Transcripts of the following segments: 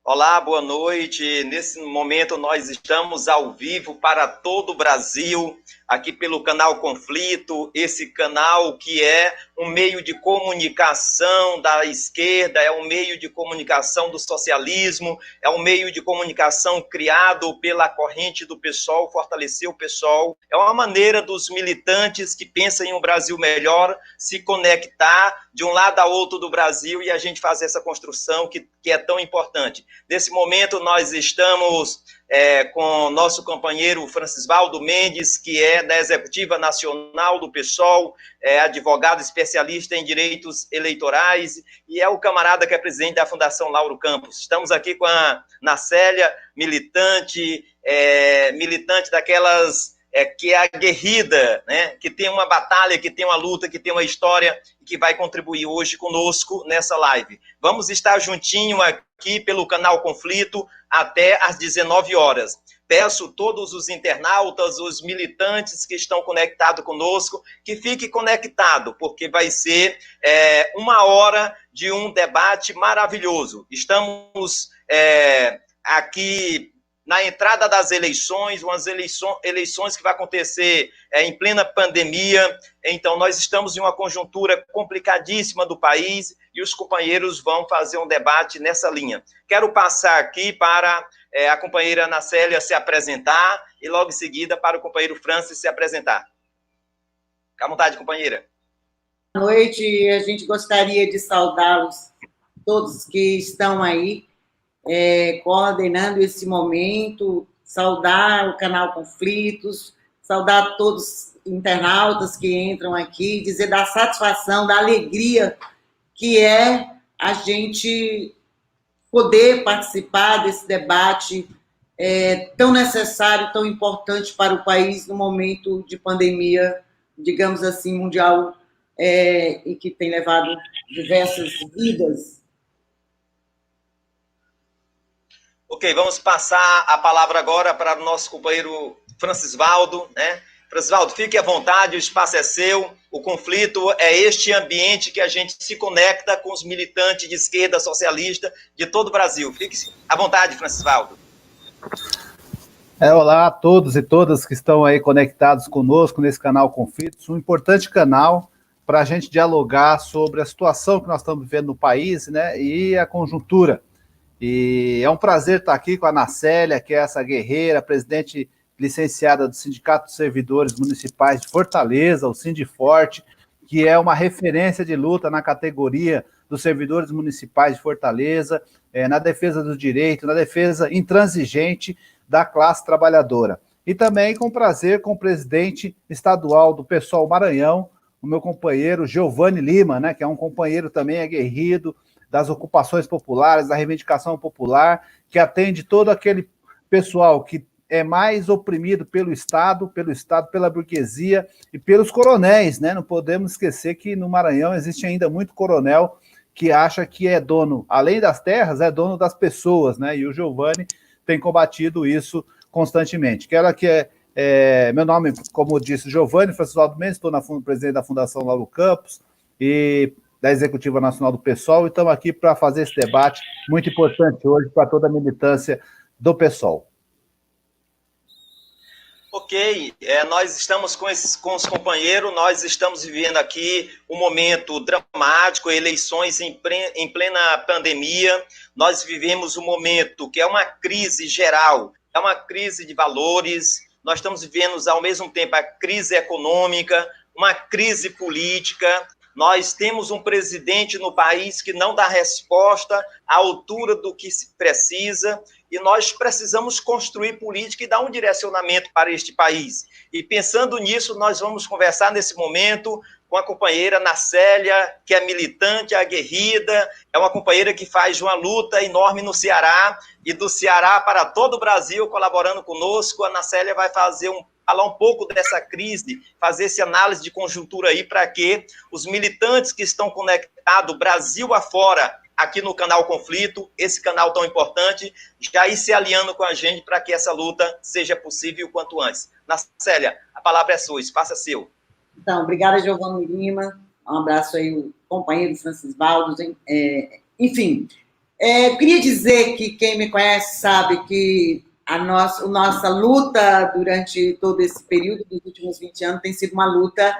Olá, boa noite. Nesse momento nós estamos ao vivo para todo o Brasil, aqui pelo canal Conflito, esse canal que é um meio de comunicação da esquerda, é um meio de comunicação do socialismo, é um meio de comunicação criado pela corrente do PSOL, fortalecer o PSOL. É uma maneira dos militantes que pensam em um Brasil melhor se conectar de um lado a outro do Brasil e a gente fazer essa construção que é tão importante. Nesse momento, nós estamos com o nosso companheiro Francisvaldo Mendes, que é da Executiva Nacional do PSOL, é advogado especialista em direitos eleitorais e é o camarada que é presidente da Fundação Lauro Campos. Estamos aqui com a Nacélia, militante daquelas que é aguerrida, né? Que tem uma batalha, que tem uma luta, que tem uma história e que vai contribuir hoje conosco nessa live. Vamos estar juntinho aqui pelo canal Conflito até às 19 horas. Peço todos os internautas, os militantes que estão conectados conosco, que fiquem conectados, porque vai ser uma hora de um debate maravilhoso. Estamos aqui na entrada das eleições, umas eleições que vai acontecer em plena pandemia. Então, nós estamos em uma conjuntura complicadíssima do país e os companheiros vão fazer um debate nessa linha. Quero passar aqui para a companheira Nacélia se apresentar e logo em seguida para o companheiro Francis se apresentar. Fica à vontade, companheira. Boa noite, a gente gostaria de saudá-los, todos que estão aí, coordenando esse momento, saudar o canal Conflitos, saudar todos os internautas que entram aqui, dizer da satisfação, da alegria que é a gente poder participar desse debate tão necessário, tão importante para o país no momento de pandemia, digamos assim, mundial, e que tem levado diversas vidas. Ok, vamos passar a palavra agora para o nosso companheiro Francisvaldo, né? Francisvaldo, fique à vontade, o espaço é seu, o conflito é este ambiente que a gente se conecta com os militantes de esquerda socialista de todo o Brasil. Fique à vontade, Francisvaldo. Olá a todos e todas que estão aí conectados conosco nesse canal Conflitos, um importante canal para a gente dialogar sobre a situação que nós estamos vivendo no país, né, e a conjuntura. E é um prazer estar aqui com a Nacélia, que é essa guerreira, presidente licenciada do Sindicato dos Servidores Municipais de Fortaleza, o Sindiforte, que é uma referência de luta na categoria dos servidores municipais de Fortaleza, na defesa dos direitos, na defesa intransigente da classe trabalhadora. E também com prazer com o presidente estadual do PSOL Maranhão, o meu companheiro Giovanni Lima, né, que é um companheiro também aguerrido das ocupações populares, da reivindicação popular, que atende todo aquele pessoal que é mais oprimido pelo Estado, pela burguesia e pelos coronéis, né? Não podemos esquecer que no Maranhão existe ainda muito coronel que acha que é dono, além das terras, é dono das pessoas, né? E o Giovanni tem combatido isso constantemente. Quero que meu nome, como disse, Giovanni Francisvaldo Mendes, estou presidente da Fundação Lauro Campos e da Executiva Nacional do PSOL, e estamos aqui para fazer esse debate muito importante hoje para toda a militância do PSOL. Ok, nós estamos com os companheiros, nós estamos vivendo aqui um momento dramático, eleições em plena pandemia, nós vivemos um momento que é uma crise geral, é uma crise de valores, nós estamos vivendo ao mesmo tempo a crise econômica, uma crise política. Nós temos um presidente no país que não dá resposta à altura do que se precisa e nós precisamos construir política e dar um direcionamento para este país. E pensando nisso, nós vamos conversar nesse momento com a companheira Nacélia, que é militante, aguerrida, é uma companheira que faz uma luta enorme no Ceará e do Ceará para todo o Brasil, colaborando conosco. A Nacélia vai falar um pouco dessa crise, fazer essa análise de conjuntura aí para que os militantes que estão conectados Brasil afora, aqui no canal Conflito, esse canal tão importante, já ir se alinhando com a gente para que essa luta seja possível o quanto antes. Nacélia, a palavra é sua, o espaço é seu. Então, obrigada, Giovanni Lima, um abraço aí, o companheiro Francisvaldo, enfim, Eu queria dizer que quem me conhece sabe que a nossa luta durante todo esse período dos últimos 20 anos tem sido uma luta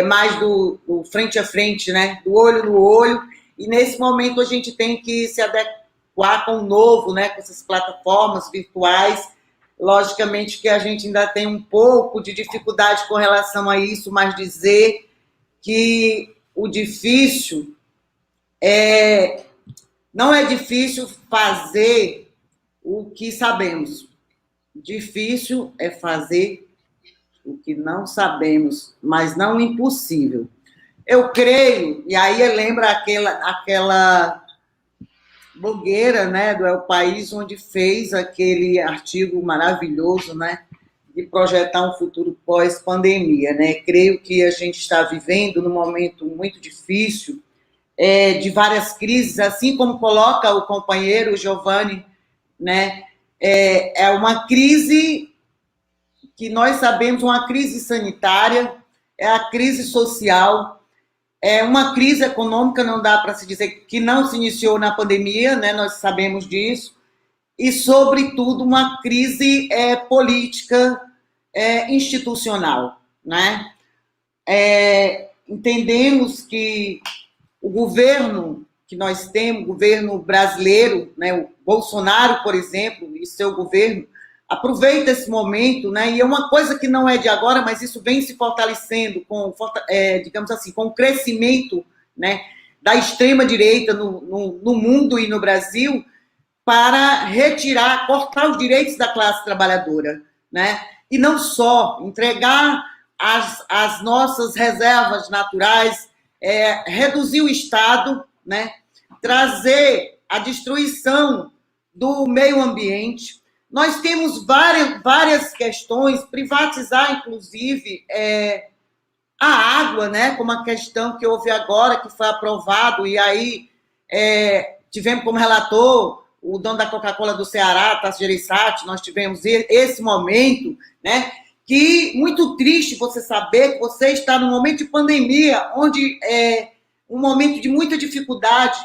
mais do frente a frente, né? Do olho no olho, e nesse momento a gente tem que se adequar com o novo, né? Com essas plataformas virtuais. Logicamente que a gente ainda tem um pouco de dificuldade com relação a isso, mas dizer que o difícil não é difícil fazer o que sabemos. Difícil é fazer o que não sabemos, mas não impossível. Eu creio, e aí lembra aquela blogueira, né, do El País, onde fez aquele artigo maravilhoso, né, de projetar um futuro pós-pandemia, né? Creio que a gente está vivendo num momento muito difícil, de várias crises, assim como coloca o companheiro Giovanni, né? É uma crise que nós sabemos, uma crise sanitária, é a crise social, é uma crise econômica, não dá para se dizer que não se iniciou na pandemia, né? Nós sabemos disso, e, sobretudo, uma crise política, institucional, né? Entendemos que o governo que nós temos, o governo brasileiro, né, o Bolsonaro, por exemplo, e seu governo, aproveita esse momento, né, e é uma coisa que não é de agora, mas isso vem se fortalecendo, digamos assim, com o crescimento, né, da extrema-direita no mundo e no Brasil, para retirar, cortar os direitos da classe trabalhadora, né, e não só entregar as nossas reservas naturais, reduzir o Estado, né, trazer a destruição do meio ambiente. Nós temos várias questões, privatizar, inclusive, a água, né, como a questão que houve agora, que foi aprovado, e aí tivemos como relator o dono da Coca-Cola do Ceará, Tasso Gereissati, nós tivemos esse momento, né, que muito triste você saber que você está num momento de pandemia, onde um momento de muita dificuldade,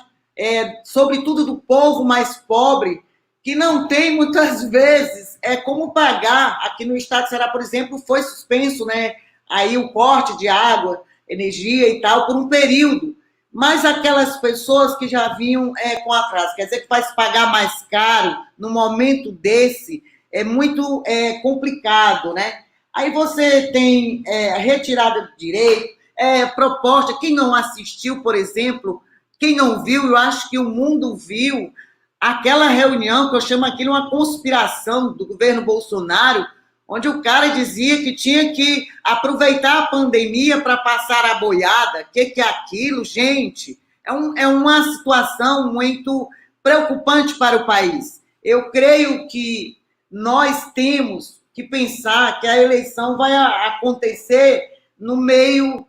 sobretudo do povo mais pobre, que não tem, muitas vezes, como pagar. Aqui no estado do Ceará, por exemplo, foi suspenso, né, aí o corte de água, energia e tal, por um período. Mas aquelas pessoas que já vinham com atraso, quer dizer que vai se pagar mais caro no momento desse, é muito complicado, né? Aí você tem a retirada do direito, proposta, quem não assistiu, por exemplo, quem não viu, eu acho que o mundo viu aquela reunião, que eu chamo aquilo uma conspiração do governo Bolsonaro, onde o cara dizia que tinha que aproveitar a pandemia para passar a boiada. O que é aquilo, gente? É uma situação muito preocupante para o país. Eu creio que nós temos que pensar que a eleição vai acontecer no meio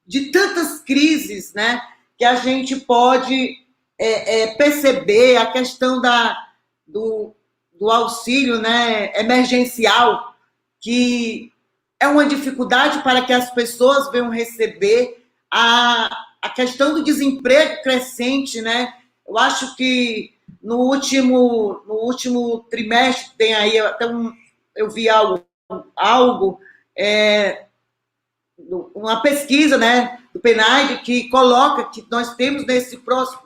de tantas crises, né, que a gente pode perceber a questão do auxílio, né, emergencial, que é uma dificuldade para que as pessoas venham receber, a questão do desemprego crescente, né? Eu acho que no último trimestre tem aí, eu vi algo uma pesquisa, né, do PNAD, que coloca que nós temos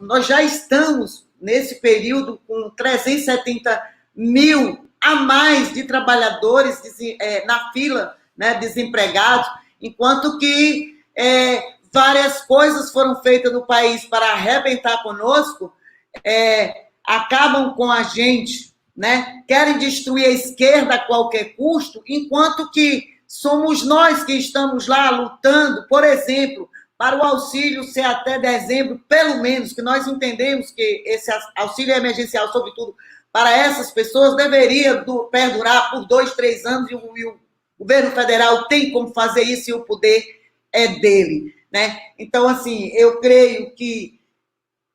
nós já estamos nesse período com 370 mil a mais de trabalhadores na fila, né, desempregados, enquanto que várias coisas foram feitas no país para arrebentar conosco, acabam com a gente, né, querem destruir a esquerda a qualquer custo, enquanto que somos nós que estamos lá lutando, por exemplo, para o auxílio ser até dezembro, pelo menos, que nós entendemos que esse auxílio emergencial, sobretudo, para essas pessoas, deveria perdurar por 2, 3 anos, e o governo federal tem como fazer isso e o poder é dele, né? Então, assim, eu creio que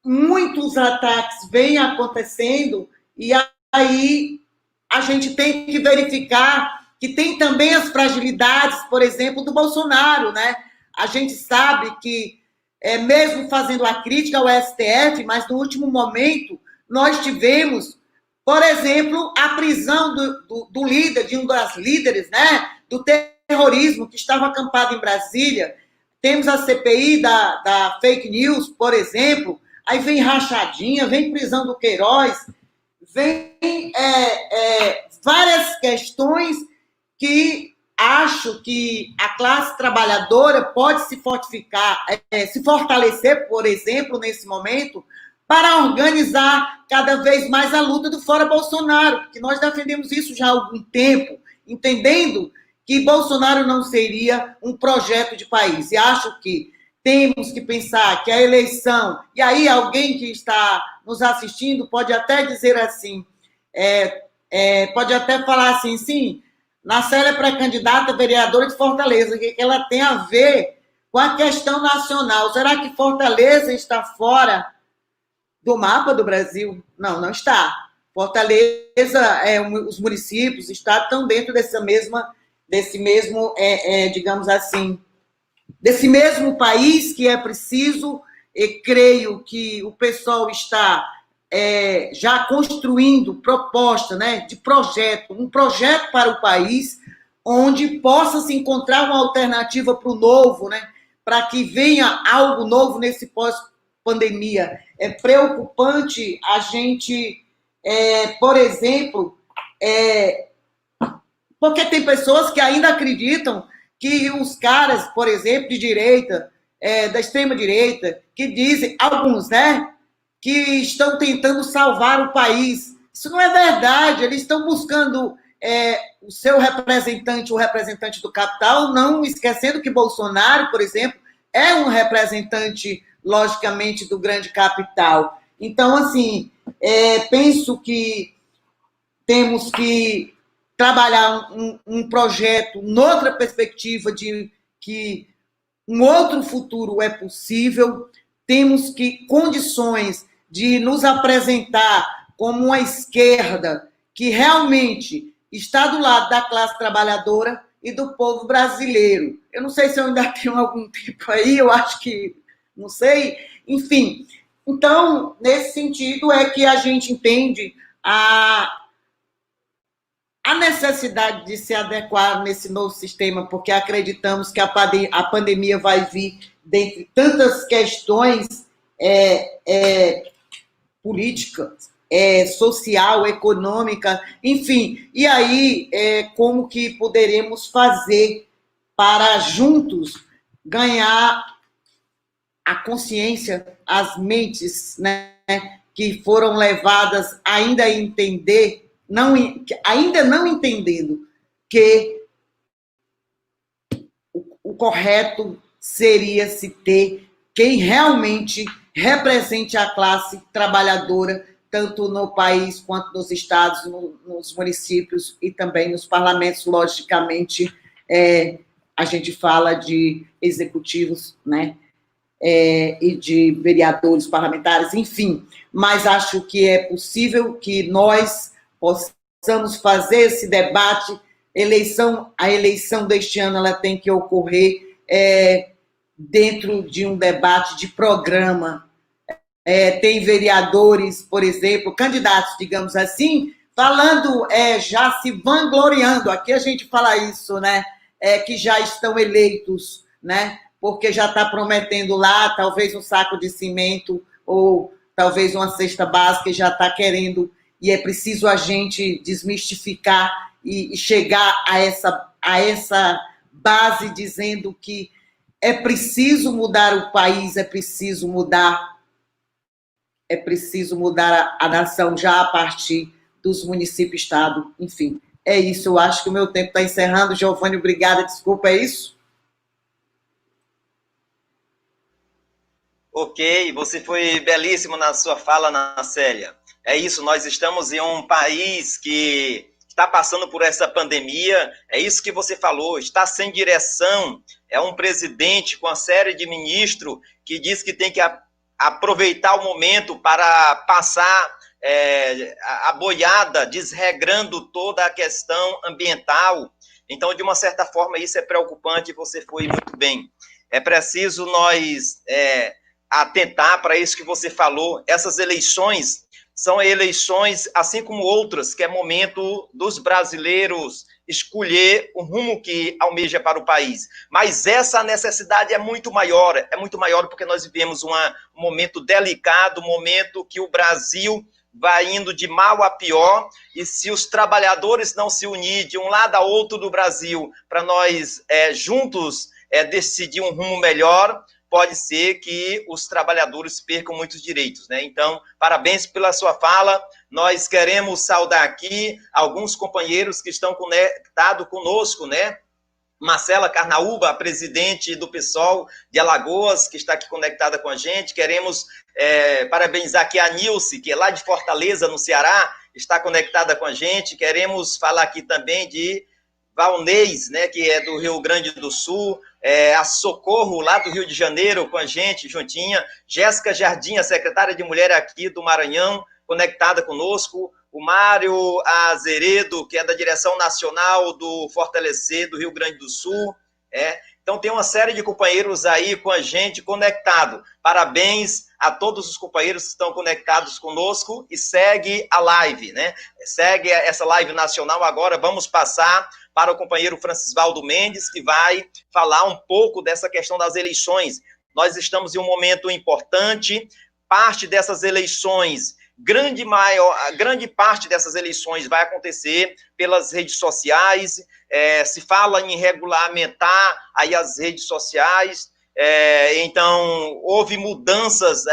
muitos ataques vêm acontecendo e aí a gente tem que verificar que tem também as fragilidades, por exemplo, do Bolsonaro, né? A gente sabe que mesmo fazendo a crítica ao STF, mas no último momento nós tivemos, por exemplo, a prisão do líder, de um das líderes, né, do terrorismo que estava acampado em Brasília. Temos a CPI da fake news, por exemplo, aí vem rachadinha, vem prisão do Queiroz, vem várias questões que acho que a classe trabalhadora pode se fortificar, se fortalecer, por exemplo, nesse momento, para organizar cada vez mais a luta do Fora Bolsonaro, porque nós defendemos isso já há algum tempo, entendendo que Bolsonaro não seria um projeto de país. E acho que temos que pensar que a eleição, e aí alguém que está nos assistindo pode até dizer assim, pode até falar assim, sim, Nacélia é pré-candidata vereadora de Fortaleza, o que ela tem a ver com a questão nacional? Será que Fortaleza está fora do mapa do Brasil? Não, não está. Fortaleza, os municípios, estão dentro desse mesmo, digamos assim, desse mesmo país que é preciso, e creio que o pessoal está já construindo proposta, né, de projeto, um projeto para o país, onde possa se encontrar uma alternativa para o novo, né, para que venha algo novo nesse pós-pandemia. É preocupante a gente, por exemplo, porque tem pessoas que ainda acreditam que os caras, por exemplo, de direita, da extrema-direita, que dizem, alguns, né, que estão tentando salvar o país. Isso não é verdade. Eles estão buscando o seu representante, o representante do capital, não esquecendo que Bolsonaro, por exemplo, é um representante, logicamente, do grande capital. Então, assim, penso que temos que trabalhar um projeto noutra perspectiva de que um outro futuro é possível. Temos que condições de nos apresentar como uma esquerda que realmente está do lado da classe trabalhadora e do povo brasileiro. Eu não sei se eu ainda tenho algum tempo aí, eu acho que não sei. Enfim, então, nesse sentido é que a gente entende a necessidade de se adequar nesse novo sistema, porque acreditamos que a pandemia vai vir dentre tantas questões políticas, social, econômica, enfim. E aí, como que poderemos fazer para juntos ganhar a consciência, as mentes, né, que foram levadas ainda a entender, ainda não entendendo que o correto seria se ter quem realmente represente a classe trabalhadora, tanto no país quanto nos estados, nos municípios e também nos parlamentos. Logicamente, a gente fala de executivos, né, e de vereadores, parlamentares, enfim. Mas acho que é possível que nós possamos fazer esse debate. A eleição deste ano ela tem que ocorrer dentro de um debate de programa. Tem vereadores, por exemplo, candidatos, digamos assim, falando, já se vangloriando, aqui a gente fala isso, né, que já estão eleitos, né, porque já está prometendo lá, talvez um saco de cimento, ou talvez uma cesta básica, e já está querendo, e é preciso a gente desmistificar e chegar a essa base dizendo que é preciso mudar o país, é preciso mudar a nação já a partir dos municípios, estado, enfim. É isso, eu acho que o meu tempo está encerrando. Giovanni, obrigada, desculpa, é isso? Ok, você foi belíssimo na sua fala, Nacélia. É isso, nós estamos em um país que está passando por essa pandemia, é isso que você falou, está sem direção, é um presidente com uma série de ministros que diz que tem que aproveitar o momento para passar a boiada, desregrando toda a questão ambiental. Então, de uma certa forma, isso é preocupante, e você foi muito bem. é preciso nós atentar para isso que você falou. Essas eleições são eleições, assim como outras, que é momento dos brasileiros escolher o rumo que almeja para o país. Mas essa necessidade é muito maior porque nós vivemos um momento delicado, um momento que o Brasil vai indo de mal a pior, e se os trabalhadores não se unirem de um lado a outro do Brasil para nós juntos decidir um rumo melhor, pode ser que os trabalhadores percam muitos direitos, né? Então, parabéns pela sua fala. Nós queremos saudar aqui alguns companheiros que estão conectados conosco, né? Marcela Carnaúba, presidente do PSOL de Alagoas, que está aqui conectada com a gente. Queremos parabenizar aqui a Nilce, que é lá de Fortaleza, no Ceará, está conectada com a gente. Queremos falar aqui também de Valnês, né, que é do Rio Grande do Sul, a Socorro, lá do Rio de Janeiro, com a gente, juntinha. Jéssica Jardim, a secretária de Mulher aqui do Maranhão, conectada conosco. O Mário Azeredo, que é da direção nacional do Fortalecer do Rio Grande do Sul. Então, tem uma série de companheiros aí com a gente conectado. Parabéns a todos os companheiros que estão conectados conosco e segue a live, né? Segue essa live nacional agora. Vamos passar para o companheiro Francisvaldo Mendes, que vai falar um pouco dessa questão das eleições. Nós estamos em um momento importante, parte dessas eleições, grande parte dessas eleições vai acontecer pelas redes sociais, se fala em regulamentar aí as redes sociais, então houve mudanças,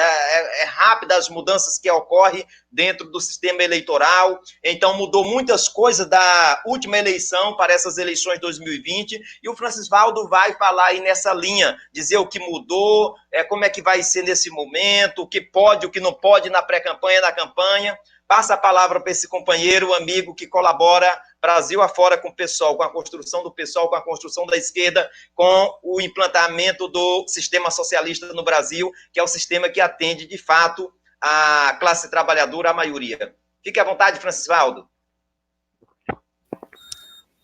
rápidas mudanças que ocorrem dentro do sistema eleitoral, então mudou muitas coisas da última eleição para essas eleições de 2020, e o Francisvaldo vai falar aí nessa linha, dizer o que mudou, como é que vai ser nesse momento, o que pode, o que não pode na pré-campanha, na campanha. Passa a palavra para esse companheiro, amigo que colabora Brasil afora com o PSOL, com a construção do PSOL, com a construção da esquerda, com o implantamento do sistema socialista no Brasil, que é o sistema que atende, de fato, a classe trabalhadora, a maioria. Fique à vontade, Francisvaldo.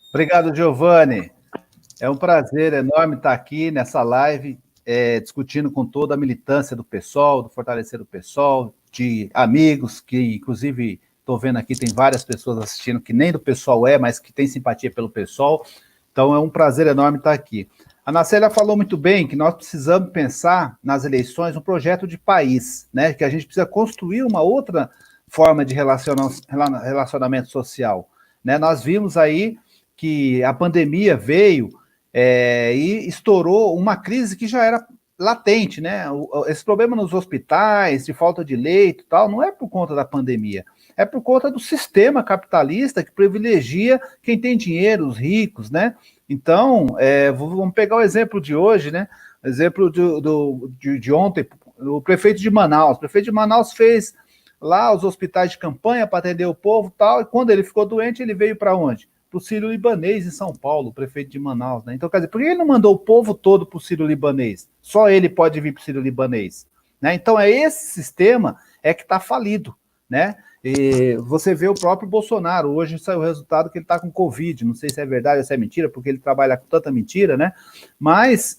Obrigado, Giovanni. É um prazer enorme estar aqui nessa live, discutindo com toda a militância do PSOL, do Fortalecer do PSOL, de amigos que, inclusive, estou vendo aqui, tem várias pessoas assistindo que nem do PSOL mas que tem simpatia pelo PSOL. Então, é um prazer enorme estar aqui. A Nacélia falou muito bem que nós precisamos pensar nas eleições um projeto de país, né? Que a gente precisa construir uma outra forma de relacionamento social, né? Nós vimos aí que a pandemia veio e estourou uma crise que já era latente, né? Esse problema nos hospitais, de falta de leito e tal, não é por conta da pandemia, é por conta do sistema capitalista que privilegia quem tem dinheiro, os ricos, né? Então, vamos pegar o exemplo de hoje, né? O exemplo de ontem, o prefeito de Manaus. O prefeito de Manaus fez lá os hospitais de campanha para atender o povo e tal, e quando ele ficou doente, ele veio para onde? Para o Sírio-Libanês em São Paulo, o prefeito de Manaus, né? Então, quer dizer, por que ele não mandou o povo todo para o Sírio-Libanês? Só ele pode vir para o Sírio-Libanês, né? Então, esse sistema que está falido, né? E você vê o próprio Bolsonaro, hoje saiu o resultado que ele está com Covid, não sei se é verdade ou se é mentira, porque ele trabalha com tanta mentira, né? Mas,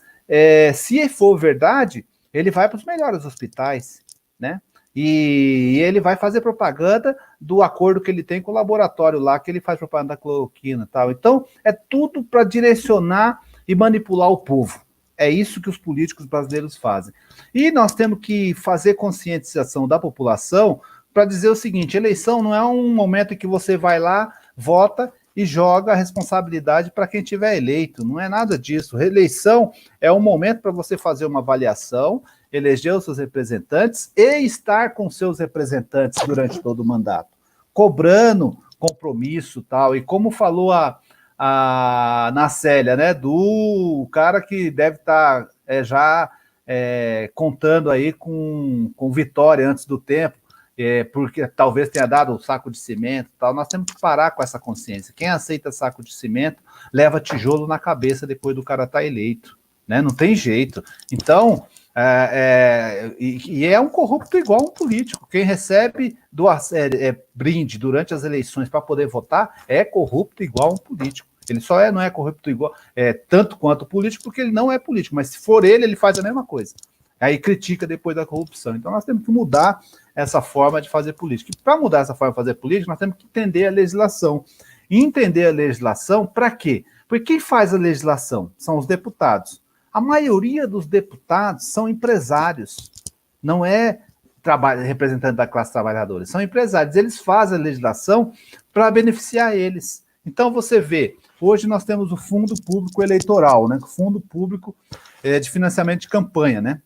se for verdade, ele vai para os melhores hospitais, né? E ele vai fazer propaganda do acordo que ele tem com o laboratório lá, que ele faz propaganda da cloroquina e tal. Então, é tudo para direcionar e manipular o povo. É isso que os políticos brasileiros fazem. E nós temos que fazer conscientização da população para dizer o seguinte: eleição não é um momento em que você vai lá, vota e joga a responsabilidade para quem tiver eleito. Não é nada disso. Reeleição é um momento para você fazer uma avaliação, eleger os seus representantes e estar com seus representantes durante todo o mandato, cobrando compromisso e tal. E como falou a Nacélia, né, do cara que deve estar já contando aí com vitória antes do tempo, porque talvez tenha dado um saco de cimento e tal. Nós temos que parar com essa consciência. Quem aceita saco de cimento leva tijolo na cabeça depois do cara estar eleito, né? Não tem jeito. Então, é um corrupto igual um político. Quem recebe brinde durante as eleições para poder votar é corrupto igual um político. Ele só não é corrupto igual, tanto quanto o político, porque ele não é político, mas se for ele faz a mesma coisa. Aí critica depois da corrupção. Então nós temos que mudar essa forma de fazer política. E para mudar essa forma de fazer política, nós temos que entender a legislação. E entender a legislação para quê? Porque quem faz a legislação são os deputados. A maioria dos deputados são empresários, não é representante da classe trabalhadora, são empresários. Eles fazem a legislação para beneficiar eles. Então você vê, hoje nós temos o Fundo Público Eleitoral, né? O Fundo Público de Financiamento de Campanha, né?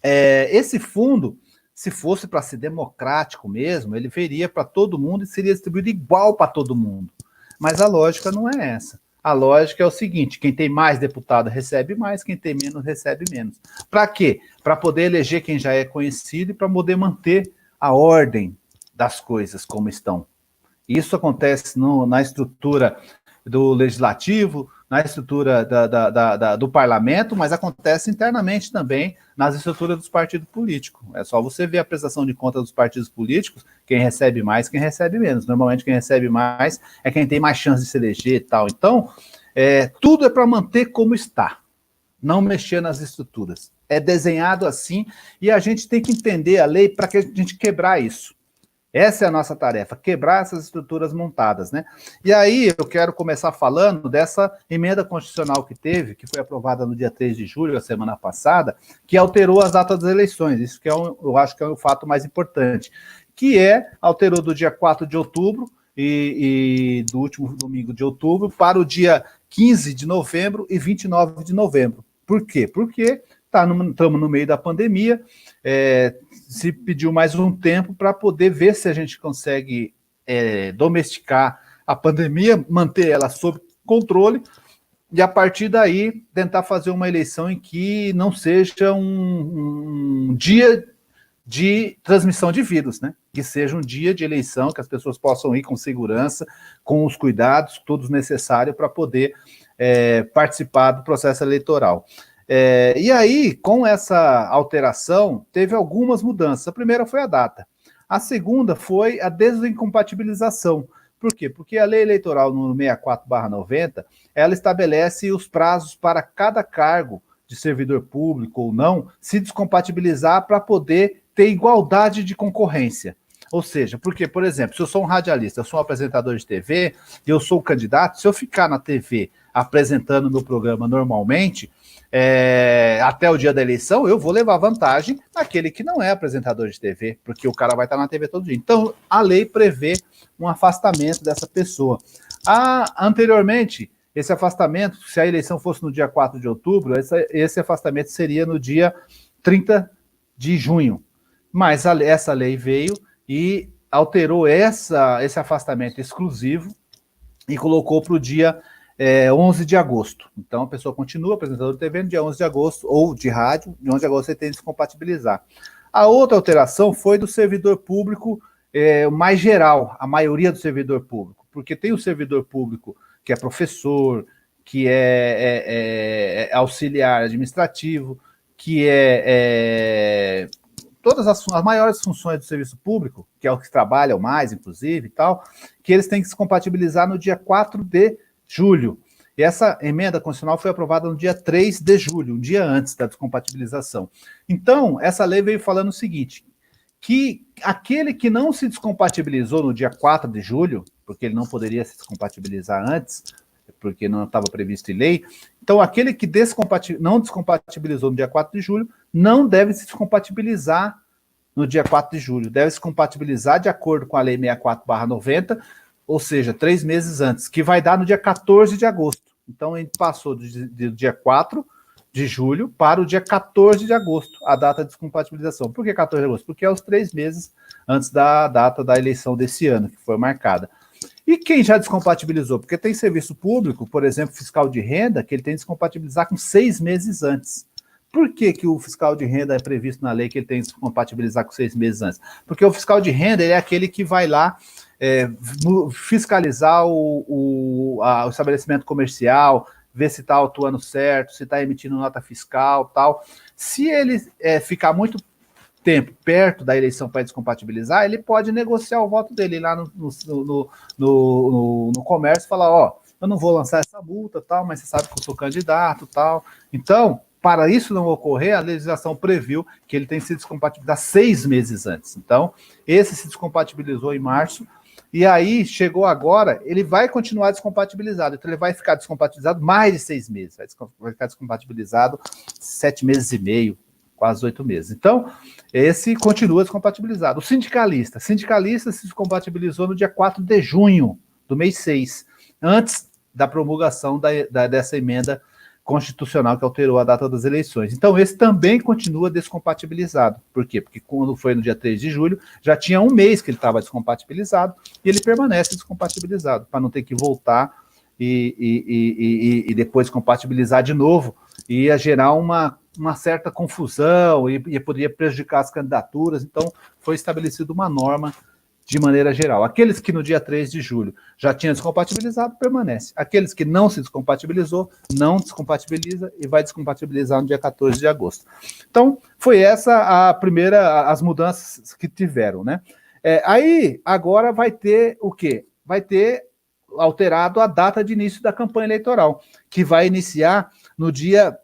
Esse fundo, se fosse para ser democrático mesmo, ele viria para todo mundo e seria distribuído igual para todo mundo. Mas a lógica não é essa. A lógica é o seguinte: quem tem mais deputado recebe mais, quem tem menos recebe menos. Para quê? Para poder eleger quem já é conhecido e para poder manter a ordem das coisas como estão. Isso acontece na estrutura do legislativo, na estrutura do parlamento, mas acontece internamente também nas estruturas dos partidos políticos. É só você ver a prestação de contas dos partidos políticos, quem recebe mais, quem recebe menos. Normalmente quem recebe mais é quem tem mais chance de se eleger e tal. Então, tudo é para manter como está, não mexer nas estruturas. É desenhado assim e a gente tem que entender a lei para que a gente quebrar isso. Essa é a nossa tarefa, quebrar essas estruturas montadas, né? E aí eu quero começar falando dessa emenda constitucional que teve, que foi aprovada no dia 3 de julho, a semana passada, que alterou as datas das eleições. Isso que eu acho que é o fato mais importante, que alterou do dia 4 de outubro e do último domingo de outubro para o dia 15 de novembro e 29 de novembro. Por quê? Porque estamos no meio da pandemia, se pediu mais um tempo para poder ver se a gente consegue domesticar a pandemia, manter ela sob controle, e a partir daí tentar fazer uma eleição em que não seja um dia de transmissão de vírus, né? Que seja um dia de eleição, que as pessoas possam ir com segurança, com os cuidados todos necessários para poder participar do processo eleitoral. E aí, com essa alteração, teve algumas mudanças. A primeira foi a data. A segunda foi a desincompatibilização. Por quê? Porque a lei eleitoral número 64/90, ela estabelece os prazos para cada cargo de servidor público ou não se descompatibilizar para poder ter igualdade de concorrência. Ou seja, porque, por exemplo, se eu sou um radialista, eu sou um apresentador de TV, e eu sou um candidato, se eu ficar na TV apresentando meu programa normalmente, até o dia da eleição, eu vou levar vantagem naquele que não é apresentador de TV, porque o cara vai estar na TV todo dia. Então, a lei prevê um afastamento dessa pessoa. Anteriormente, esse afastamento, se a eleição fosse no dia 4 de outubro, esse afastamento seria no dia 30 de junho. Mas essa lei veio e alterou esse afastamento exclusivo e colocou para o dia 11 de agosto. Então, a pessoa continua apresentador de TV no dia 11 de agosto, ou de rádio, de 11 de agosto você tem que descompatibilizar. A outra alteração foi do servidor público mais geral, a maioria do servidor público, porque tem o servidor público que é professor, que é auxiliar administrativo, que todas as maiores funções do serviço público, que é o que trabalham mais, inclusive, e tal, que eles têm que se compatibilizar no dia 4 de julho. E essa emenda constitucional foi aprovada no dia 3 de julho, um dia antes da descompatibilização. Então, essa lei veio falando o seguinte, que aquele que não se descompatibilizou no dia 4 de julho, porque ele não poderia se descompatibilizar antes, porque não estava previsto em lei, então aquele que não descompatibilizou no dia 4 de julho, não deve se descompatibilizar no dia 4 de julho, deve se compatibilizar de acordo com a lei 64/90, ou seja, 3 meses antes, que vai dar no dia 14 de agosto. Então, a gente passou do dia 4 de julho para o dia 14 de agosto, a data de descompatibilização. Por que 14 de agosto? Porque é os 3 meses antes da data da eleição desse ano, que foi marcada. E quem já descompatibilizou? Porque tem serviço público, por exemplo, fiscal de renda, que ele tem que descompatibilizar com 6 meses antes. Por que o fiscal de renda é previsto na lei que ele tem que descompatibilizar com 6 meses antes? Porque o fiscal de renda ele é aquele que vai lá fiscalizar o estabelecimento comercial, ver se está autuando certo, se está emitindo nota fiscal, tal. Se ele ficar muito tempo perto da eleição para descompatibilizar, ele pode negociar o voto dele lá no comércio e falar, eu não vou lançar essa multa, tal, mas você sabe que eu sou candidato, tal. Então, para isso não ocorrer, a legislação previu que ele tem que se descompatibilizar 6 meses antes. Então, esse se descompatibilizou em março, e aí, chegou agora, ele vai continuar descompatibilizado. Então, ele vai ficar descompatibilizado mais de 6 meses. Vai ficar descompatibilizado 7 meses e meio, quase 8 meses. Então, esse continua descompatibilizado. O sindicalista se descompatibilizou no dia 4 de junho do mês 6, antes da promulgação dessa emenda constitucional que alterou a data das eleições. Então, esse também continua descompatibilizado. Por quê? Porque quando foi no dia 3 de julho, já tinha um mês que ele estava descompatibilizado, e ele permanece descompatibilizado, para não ter que voltar e depois compatibilizar de novo, e ia gerar uma certa confusão, e poderia prejudicar as candidaturas. Então, foi estabelecida uma norma de maneira geral. Aqueles que no dia 3 de julho já tinham descompatibilizado, permanece. Aqueles que não se descompatibilizou, não descompatibiliza e vai descompatibilizar no dia 14 de agosto. Então, foi essa as mudanças que tiveram, né? Aí, agora vai ter o quê? Vai ter alterado a data de início da campanha eleitoral, que vai iniciar no dia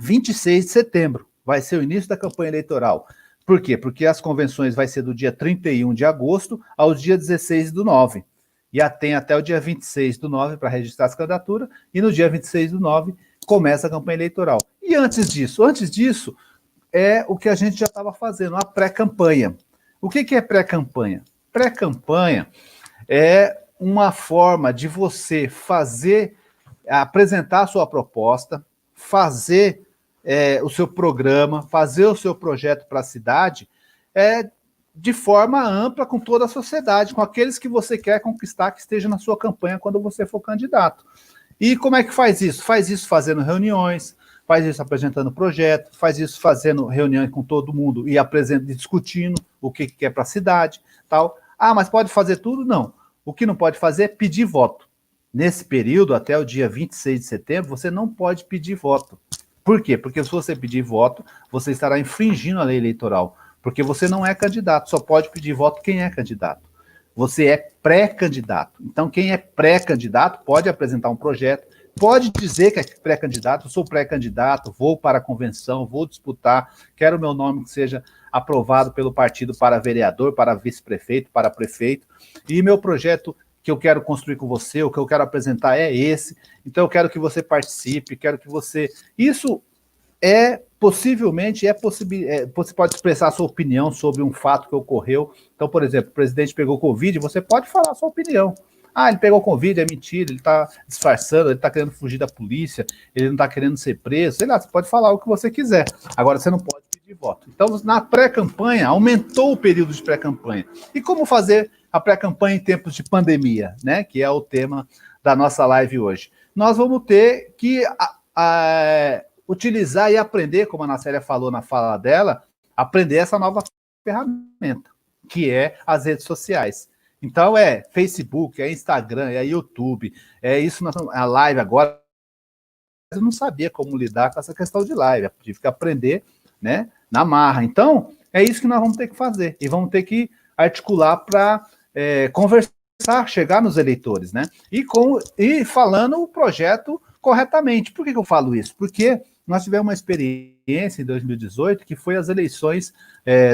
26 de setembro. Vai ser o início da campanha eleitoral. Por quê? Porque as convenções vai ser do dia 31 de agosto ao dia 16 do 9. E tem até o dia 26 do 9 para registrar as candidaturas, e no dia 26 do 9 começa a campanha eleitoral. E antes disso? Antes disso, é o que a gente já estava fazendo, a pré-campanha. O que é pré-campanha? Pré-campanha é uma forma de você apresentar a sua proposta, fazer o seu programa, fazer o seu projeto para a cidade, de forma ampla com toda a sociedade, com aqueles que você quer conquistar que estejam na sua campanha quando você for candidato. E como é que faz isso? Faz isso fazendo reuniões, faz isso apresentando projeto, faz isso fazendo reuniões com todo mundo e discutindo o que quer para a cidade, tal. Ah, mas pode fazer tudo? Não. O que não pode fazer é pedir voto. Nesse período, até o dia 26 de setembro, você não pode pedir voto. Por quê? Porque se você pedir voto, você estará infringindo a lei eleitoral, porque você não é candidato, só pode pedir voto quem é candidato. Você é pré-candidato. Então, quem é pré-candidato pode apresentar um projeto, pode dizer que é pré-candidato, sou pré-candidato, vou para a convenção, vou disputar, quero meu nome que seja aprovado pelo partido para vereador, para vice-prefeito, para prefeito, e meu projeto que eu quero construir com você, o que eu quero apresentar é esse, então eu quero que você participe, quero que você... Isso você pode expressar a sua opinião sobre um fato que ocorreu. Então, por exemplo, o presidente pegou Covid, você pode falar a sua opinião. Ah, ele pegou Covid, é mentira, ele está disfarçando, ele está querendo fugir da polícia, ele não está querendo ser preso, sei lá, você pode falar o que você quiser. Agora, você não pode pedir voto. Então, na pré-campanha, aumentou o período de pré-campanha. E como fazer a pré-campanha em tempos de pandemia, né? Que é o tema da nossa live hoje. Nós vamos ter que utilizar e aprender, como a Nacélia falou na fala dela, aprender essa nova ferramenta, que é as redes sociais. Então, Facebook, Instagram, YouTube, isso, a live agora. Eu não sabia como lidar com essa questão de live, eu tive que aprender, né, na marra. Então, é isso que nós vamos ter que fazer, e vamos ter que articular para conversar, chegar nos eleitores, né, e falando o projeto corretamente. Por que eu falo isso? Porque nós tivemos uma experiência em 2018, que foi as eleições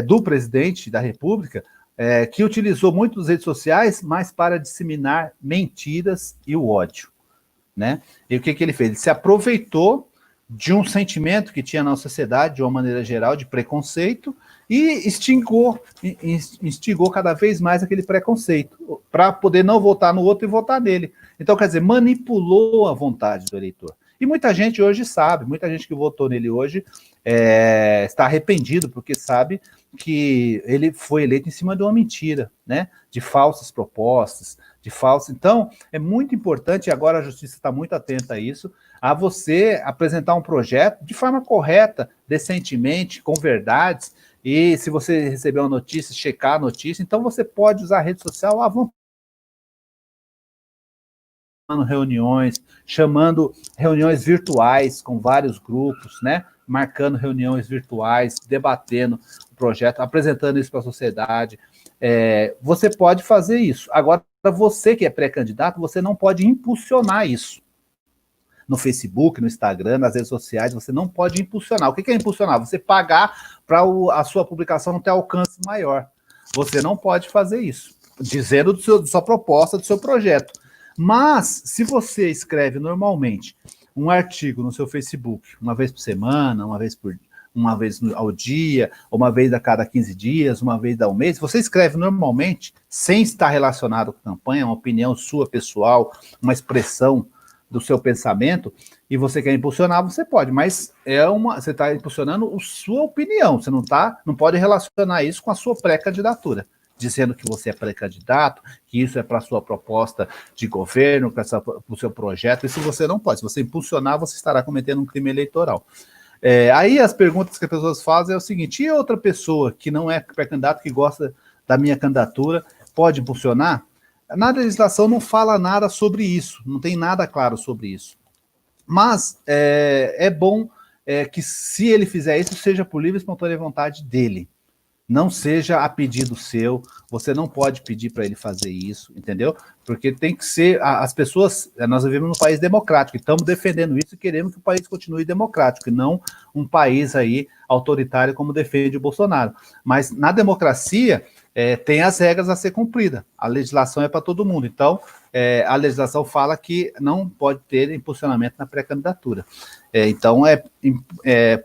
do presidente da República, que utilizou muito as redes sociais, mas para disseminar mentiras e o ódio, né? E o que ele fez? Ele se aproveitou de um sentimento que tinha na sociedade, de uma maneira geral, de preconceito, e instigou cada vez mais aquele preconceito, para poder não votar no outro e votar nele. Então, quer dizer, manipulou a vontade do eleitor. E muita gente hoje sabe, muita gente que votou nele hoje está arrependido, porque sabe que ele foi eleito em cima de uma mentira, né? De falsas propostas, de falsas... Então, é muito importante, e agora a justiça está muito atenta a isso, a você apresentar um projeto de forma correta, decentemente, com verdades, e se você receber uma notícia, checar a notícia, então você pode usar a rede social à vontade. Chamando reuniões virtuais com vários grupos, né? Marcando reuniões virtuais, debatendo o projeto, apresentando isso para a sociedade. Você pode fazer isso. Agora, você que é pré-candidato, você não pode impulsionar isso. No Facebook, no Instagram, nas redes sociais, você não pode impulsionar. O que é impulsionar? Você pagar para a sua publicação ter alcance maior. Você não pode fazer isso, dizendo da sua proposta, do seu projeto. Mas, se você escreve normalmente um artigo no seu Facebook, uma vez por semana, uma vez ao dia, uma vez a cada 15 dias, uma vez ao mês, você escreve normalmente, sem estar relacionado com campanha, uma opinião sua pessoal, uma expressão do seu pensamento, e você quer impulsionar, você pode, mas você está impulsionando a sua opinião, você não pode relacionar isso com a sua pré-candidatura, dizendo que você é pré-candidato, que isso é para a sua proposta de governo, para o seu projeto, isso você não pode. Se você impulsionar, você estará cometendo um crime eleitoral. Aí as perguntas que as pessoas fazem é o seguinte: e outra pessoa que não é pré-candidato, que gosta da minha candidatura, pode impulsionar? Na legislação não fala nada sobre isso, não tem nada claro sobre isso. Mas é bom que, se ele fizer isso, seja por livre e espontânea vontade dele. Não seja a pedido seu, você não pode pedir para ele fazer isso, entendeu? Porque tem que ser, as pessoas, nós vivemos num país democrático, e estamos defendendo isso e queremos que o país continue democrático, e não um país aí autoritário como defende o Bolsonaro. Mas na democracia, tem as regras a ser cumpridas, a legislação é para todo mundo, então a legislação fala que não pode ter impulsionamento na pré-candidatura. Então,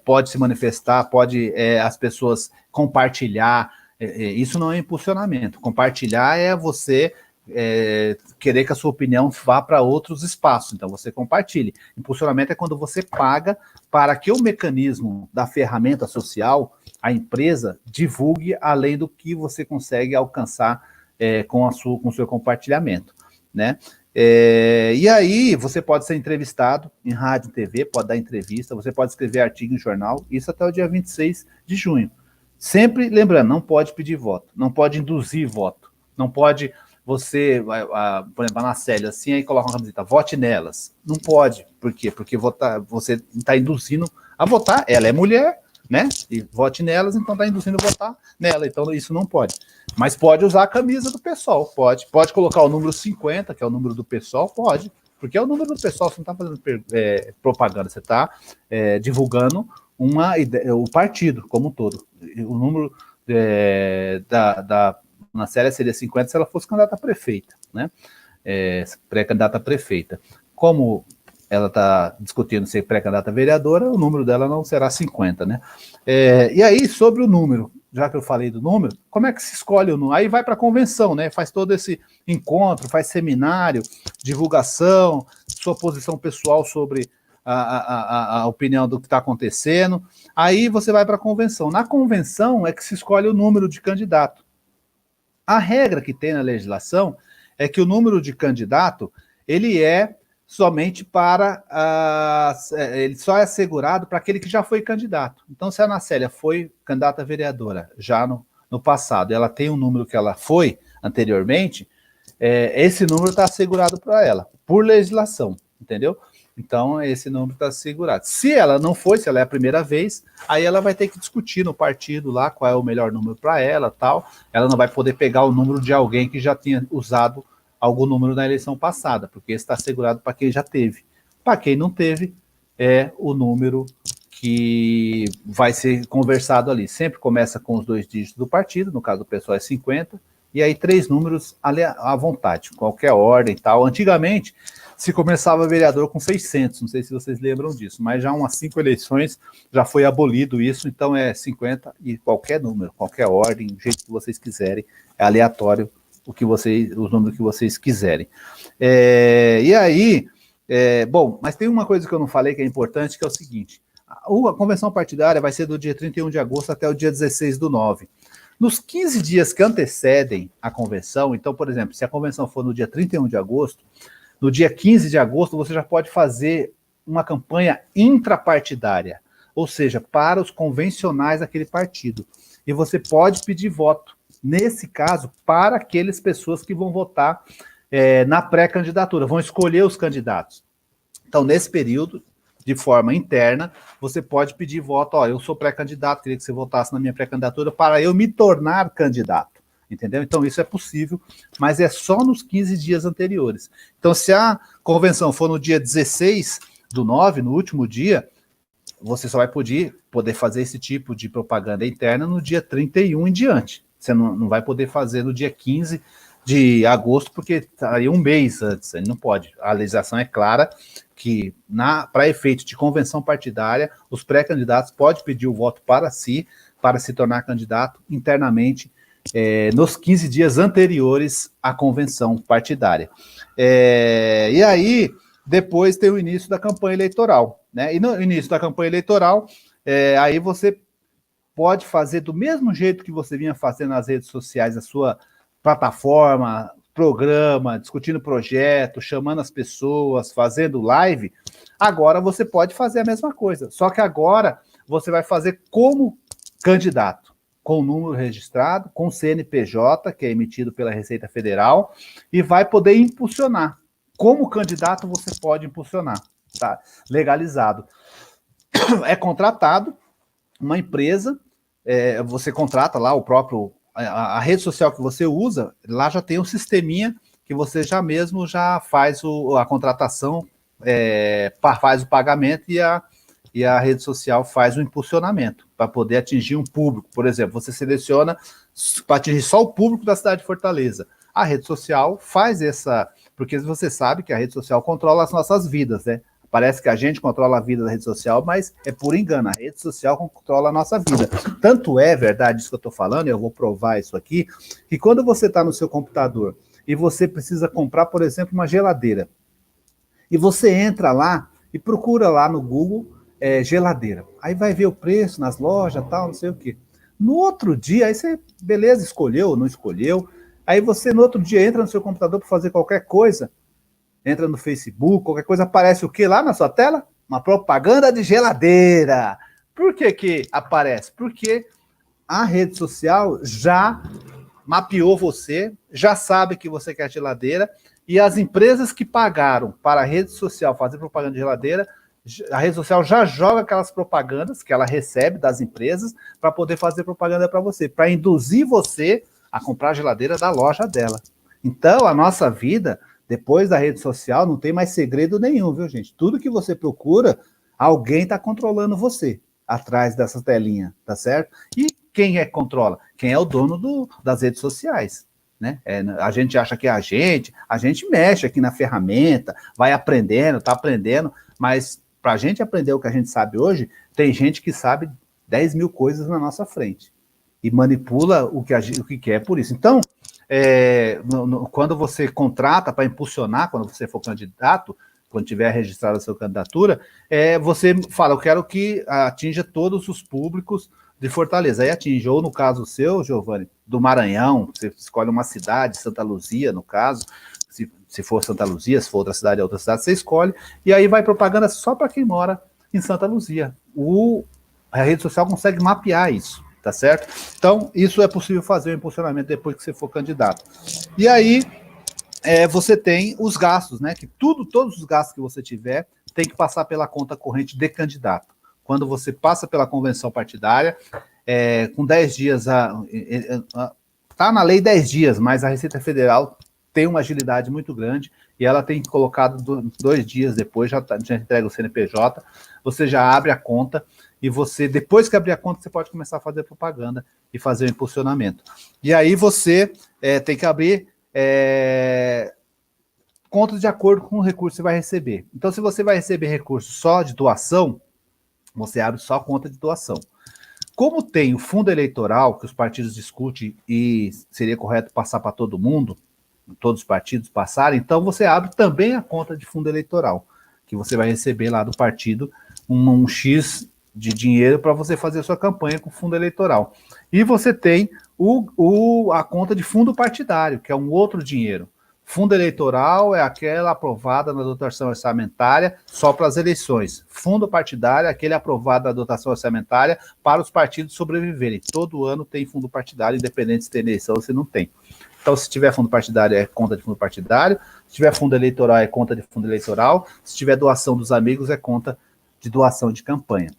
pode se manifestar, pode as pessoas compartilhar, isso não é impulsionamento. Compartilhar é você querer que a sua opinião vá para outros espaços, então você compartilhe. Impulsionamento é quando você paga para que o mecanismo da ferramenta social, a empresa, divulgue além do que você consegue alcançar com o seu compartilhamento, né? E aí você pode ser entrevistado em rádio, TV, pode dar entrevista, você pode escrever artigo em jornal, isso até o dia 26 de junho. Sempre lembrando, não pode pedir voto, não pode induzir voto, não pode você, por exemplo, na Célia, assim, aí coloca uma camiseta, vote nelas. Não pode. Por quê? Porque você está induzindo a votar, ela é mulher, né? E vote nelas, então está induzindo a votar nela. Então isso não pode. Mas pode usar a camisa do PSOL, pode. Pode colocar o número 50, que é o número do PSOL, pode. Porque é o número do PSOL, você não está fazendo propaganda, você está divulgando o partido como um todo. O número na série seria 50 se ela fosse candidata a prefeita, né? Pré-candidata a prefeita. Como ela está discutindo ser pré-candidata a vereadora, o número dela não será 50, né? E aí, sobre o número, já que eu falei do número, como é que se escolhe o número? Aí vai para a convenção, né? Faz todo esse encontro, faz seminário, divulgação, sua posição pessoal sobre a opinião do que está acontecendo. Aí você vai para a convenção. Na convenção é que se escolhe o número de candidato. A regra que tem na legislação é que o número de candidato, ele é somente ele só é assegurado para aquele que já foi candidato. Então, se a Ana Célia foi candidata a vereadora já no passado, ela tem um número que ela foi anteriormente, esse número está assegurado para ela, por legislação, entendeu? Então, esse número está assegurado. Se ela não foi, se ela é a primeira vez, aí ela vai ter que discutir no partido lá qual é o melhor número para ela, tal. Ela não vai poder pegar o número de alguém que já tinha usado algum número na eleição passada, porque esse está assegurado para quem já teve. Para quem não teve, é o número que vai ser conversado ali. Sempre começa com os 2 dígitos do partido, no caso do pessoal é 50, e aí 3 números à vontade, qualquer ordem e tal. Antigamente, se começava vereador com 600, não sei se vocês lembram disso, mas já umas 5 eleições já foi abolido isso, então é 50 e qualquer número, qualquer ordem, do jeito que vocês quiserem, é aleatório os números que vocês quiserem. E aí, bom, mas tem uma coisa que eu não falei que é importante, que é o seguinte: a convenção partidária vai ser do dia 31 de agosto até o dia 16/9. Nos 15 dias que antecedem a convenção, então, por exemplo, se a convenção for no dia 31 de agosto, no dia 15 de agosto você já pode fazer uma campanha intrapartidária, ou seja, para os convencionais daquele partido. E você pode pedir voto, nesse caso, para aquelas pessoas que vão votar na pré-candidatura, vão escolher os candidatos. Então, nesse período, de forma interna, você pode pedir voto, eu sou pré-candidato, queria que você votasse na minha pré-candidatura para eu me tornar candidato. entendeu? Então isso é possível, mas é só nos 15 dias anteriores. Então se a convenção for no dia 16/9, no último dia, você só vai poder fazer esse tipo de propaganda interna no dia 31 em diante. Você não vai poder fazer no dia 15 de agosto, porque estaria um mês antes, não pode. A legislação é clara que, para efeito de convenção partidária, os pré-candidatos podem pedir o voto para si, para se tornar candidato internamente, nos 15 dias anteriores à convenção partidária. E aí, depois tem o início da campanha eleitoral, né? E no início da campanha eleitoral, aí você pode fazer do mesmo jeito que você vinha fazendo nas redes sociais, a sua plataforma, programa, discutindo projeto, chamando as pessoas, fazendo live. Agora você pode fazer a mesma coisa, só que agora você vai fazer como candidato, com o número registrado, com o CNPJ, que é emitido pela Receita Federal, e vai poder impulsionar. Como candidato você pode impulsionar, tá? Legalizado. É contratado uma empresa, você contrata lá a rede social que você usa, lá já tem um sisteminha que você já faz a contratação, faz o pagamento e a rede social faz o impulsionamento para poder atingir um público. Por exemplo, você seleciona para atingir só o público da cidade de Fortaleza. A rede social faz porque você sabe que a rede social controla as nossas vidas, né? Parece que a gente controla a vida da rede social, mas é por engano, a rede social controla a nossa vida. Tanto é verdade isso que eu estou falando, e eu vou provar isso aqui, que quando você está no seu computador e você precisa comprar, por exemplo, uma geladeira, e você entra lá e procura lá no Google geladeira, aí vai ver o preço nas lojas, tal, não sei o quê. No outro dia, aí você, beleza, escolheu ou não escolheu, aí você no outro dia entra no seu computador para fazer qualquer coisa, entra no Facebook, qualquer coisa, aparece o que lá na sua tela? Uma propaganda de geladeira. Por que aparece? Porque a rede social já mapeou você, já sabe que você quer geladeira, e as empresas que pagaram para a rede social fazer propaganda de geladeira, a rede social já joga aquelas propagandas que ela recebe das empresas para poder fazer propaganda para você, para induzir você a comprar a geladeira da loja dela. Então, a nossa vida, depois da rede social, não tem mais segredo nenhum, viu, gente? Tudo que você procura, alguém está controlando você atrás dessa telinha, tá certo? E quem é que controla? Quem é o dono das redes sociais, né? A gente acha que é a gente mexe aqui na ferramenta, vai aprendendo, tá aprendendo, mas para a gente aprender o que a gente sabe hoje, tem gente que sabe 10 mil coisas na nossa frente e manipula o que quer por isso. Então, quando você contrata para impulsionar, quando você for candidato, quando tiver registrado a sua candidatura, você fala, eu quero que atinja todos os públicos de Fortaleza. Aí atinge, ou no caso seu, Giovanni, do Maranhão, você escolhe uma cidade, Santa Luzia, no caso, se for Santa Luzia, se for outra cidade, você escolhe, e aí vai propaganda só para quem mora em Santa Luzia. A rede social consegue mapear isso, tá certo? Então, isso é possível fazer o impulsionamento depois que você for candidato. E aí, você tem os gastos, né? Que todos os gastos que você tiver tem que passar pela conta corrente de candidato. Quando você passa pela convenção partidária, com 10 dias, tá na lei 10 dias, mas a Receita Federal tem uma agilidade muito grande e ela tem colocado 2 dias depois, já entrega o CNPJ, você já abre a conta e você, depois que abrir a conta, você pode começar a fazer propaganda e fazer o impulsionamento. E aí você tem que abrir conta de acordo com o recurso que você vai receber. Então, se você vai receber recurso só de doação, você abre só a conta de doação. Como tem o fundo eleitoral, que os partidos discutem e seria correto passar para todo mundo, todos os partidos passarem, então você abre também a conta de fundo eleitoral, que você vai receber lá do partido um X de dinheiro para você fazer a sua campanha com o fundo eleitoral. E você tem a conta de fundo partidário, que é um outro dinheiro. Fundo eleitoral é aquela aprovada na dotação orçamentária só para as eleições. Fundo partidário é aquele aprovado na dotação orçamentária para os partidos sobreviverem. Todo ano tem fundo partidário, independente se tem eleição ou se não tem. Então, se tiver fundo partidário, é conta de fundo partidário. Se tiver fundo eleitoral, é conta de fundo eleitoral. Se tiver doação dos amigos, é conta de doação de campanha.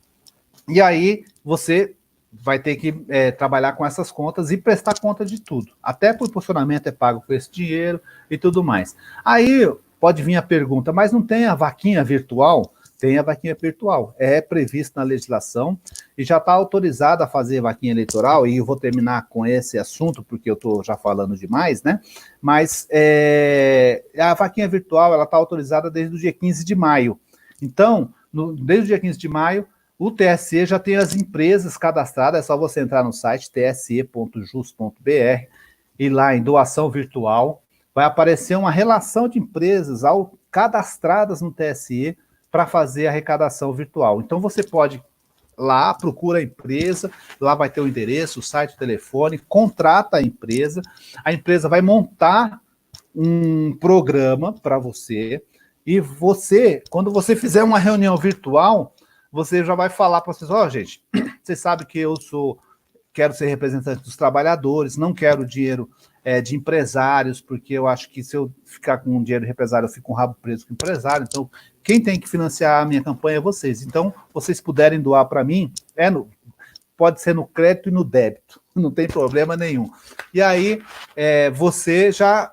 E aí, você vai ter que trabalhar com essas contas e prestar conta de tudo. Até por posicionamento é pago com esse dinheiro e tudo mais. Aí pode vir a pergunta, mas não tem a vaquinha virtual? Tem a vaquinha virtual, é previsto na legislação e já está autorizado a fazer vaquinha eleitoral, e eu vou terminar com esse assunto, porque eu estou já falando demais, né? Mas a vaquinha virtual, ela está autorizada desde o dia 15 de maio. Então, desde o dia 15 de maio, o TSE já tem as empresas cadastradas, é só você entrar no site tse.jus.br e lá em doação virtual, vai aparecer uma relação de empresas cadastradas no TSE, para fazer a arrecadação virtual. Então, você pode lá, procura a empresa, lá vai ter o endereço, o site, o telefone, contrata a empresa vai montar um programa para você, e você, quando você fizer uma reunião virtual, você já vai falar para as pessoas, gente, vocês sabem que quero ser representante dos trabalhadores, não quero dinheiro de empresários, porque eu acho que se eu ficar com dinheiro de empresário, eu fico com o rabo preso com o empresário, então quem tem que financiar a minha campanha é vocês. Então, vocês puderem doar para mim, pode ser no crédito e no débito, não tem problema nenhum. E aí,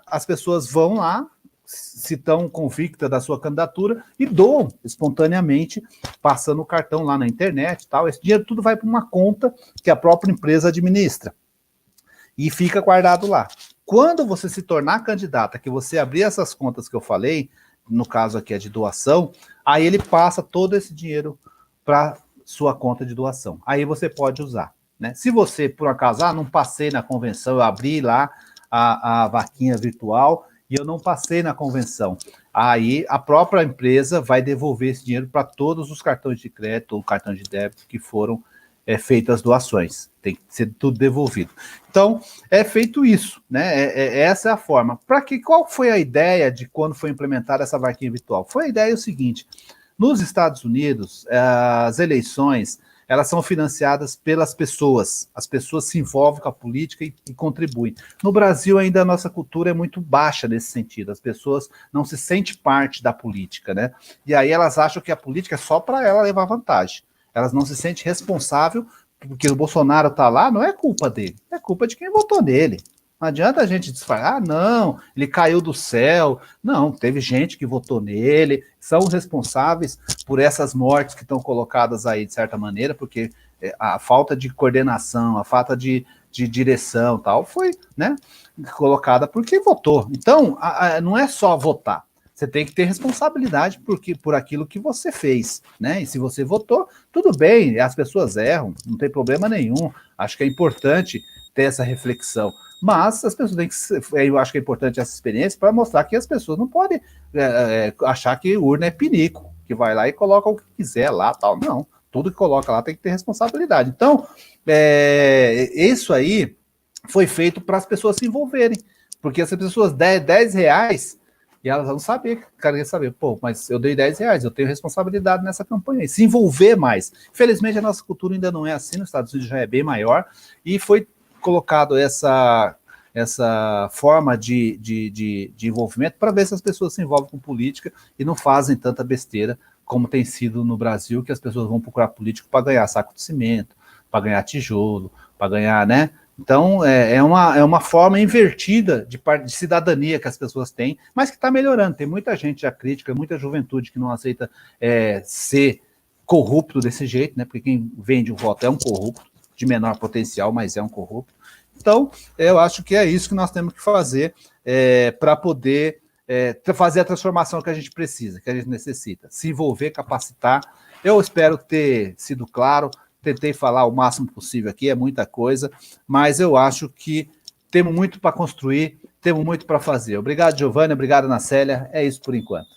as pessoas vão lá, se estão convictas da sua candidatura, e doam espontaneamente, passando o cartão lá na internet e tal. Esse dinheiro tudo vai para uma conta que a própria empresa administra e fica guardado lá. Quando você se tornar candidata, que você abrir essas contas que eu falei, no caso aqui é de doação, aí ele passa todo esse dinheiro para sua conta de doação. Aí você pode usar, né? Se você, por acaso, não passei na convenção, eu abri lá a vaquinha virtual e eu não passei na convenção, aí a própria empresa vai devolver esse dinheiro para todos os cartões de crédito ou cartões de débito que foram feitas as doações. Tem que ser tudo devolvido. Então, é feito isso, né? Essa é a forma. Qual foi a ideia de quando foi implementada essa vaquinha virtual? Foi a ideia o seguinte: nos Estados Unidos, as eleições, elas são financiadas pelas pessoas. As pessoas se envolvem com a política e contribuem. No Brasil, ainda a nossa cultura é muito baixa nesse sentido. As pessoas não se sentem parte da política, né? E aí elas acham que a política é só para ela levar vantagem. Elas não se sentem responsáveis porque o Bolsonaro está lá, não é culpa dele, é culpa de quem votou nele. Não adianta a gente disfarar, não, ele caiu do céu. Não, teve gente que votou nele, são os responsáveis por essas mortes que estão colocadas aí, de certa maneira, porque a falta de coordenação, a falta de direção tal, foi, né, colocada por quem votou. Então, não é só votar. Você tem que ter responsabilidade por aquilo que você fez, né? E se você votou, tudo bem, as pessoas erram, não tem problema nenhum. Acho que é importante ter essa reflexão. Mas as pessoas têm que. Eu acho que é importante essa experiência para mostrar que as pessoas não podem achar que urna é pinico, que vai lá e coloca o que quiser lá, tal. Não, tudo que coloca lá tem que ter responsabilidade. Então, isso aí foi feito para as pessoas se envolverem, porque as pessoas R$10 e elas vão querem saber, mas eu dei R$10, eu tenho responsabilidade nessa campanha, e se envolver mais. Infelizmente, a nossa cultura ainda não é assim, nos Estados Unidos já é bem maior, e foi colocado essa forma de envolvimento para ver se as pessoas se envolvem com política e não fazem tanta besteira como tem sido no Brasil, que as pessoas vão procurar político para ganhar saco de cimento, para ganhar tijolo, para ganhar, né? Então, é uma forma invertida de cidadania que as pessoas têm, mas que está melhorando. Tem muita gente já crítica, muita juventude que não aceita ser corrupto desse jeito, né? Porque quem vende o voto é um corrupto, de menor potencial, mas é um corrupto. Então, eu acho que é isso que nós temos que fazer para poder fazer a transformação que a gente precisa, que a gente necessita. Se envolver, capacitar. Eu espero ter sido claro. Tentei falar o máximo possível aqui, é muita coisa, mas eu acho que temos muito para construir, temos muito para fazer. Obrigado, Giovânia, obrigado, Ana Célia, é isso por enquanto.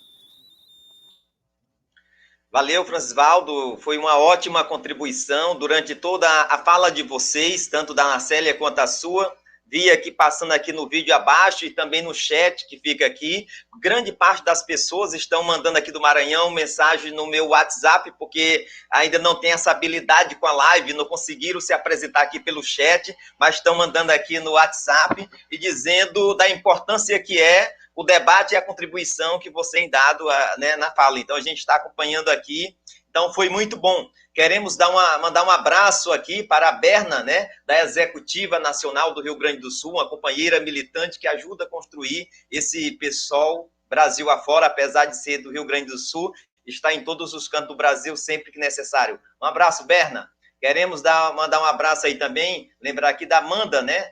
Valeu, Francisvaldo, foi uma ótima contribuição durante toda a fala de vocês, tanto da Ana Célia quanto a sua. Vi aqui, passando aqui no vídeo abaixo e também no chat que fica aqui, grande parte das pessoas estão mandando aqui do Maranhão mensagem no meu WhatsApp, porque ainda não tem essa habilidade com a live, não conseguiram se apresentar aqui pelo chat, mas estão mandando aqui no WhatsApp e dizendo da importância que é o debate e a contribuição que você tem dado, né, na fala. Então, a gente está acompanhando aqui Então, foi muito bom. Queremos mandar um abraço aqui para a Berna, né, da Executiva Nacional do Rio Grande do Sul, uma companheira militante que ajuda a construir esse PSOL Brasil afora, apesar de ser do Rio Grande do Sul, está em todos os cantos do Brasil sempre que necessário. Um abraço, Berna. Queremos mandar um abraço aí também, lembrar aqui da Amanda, né,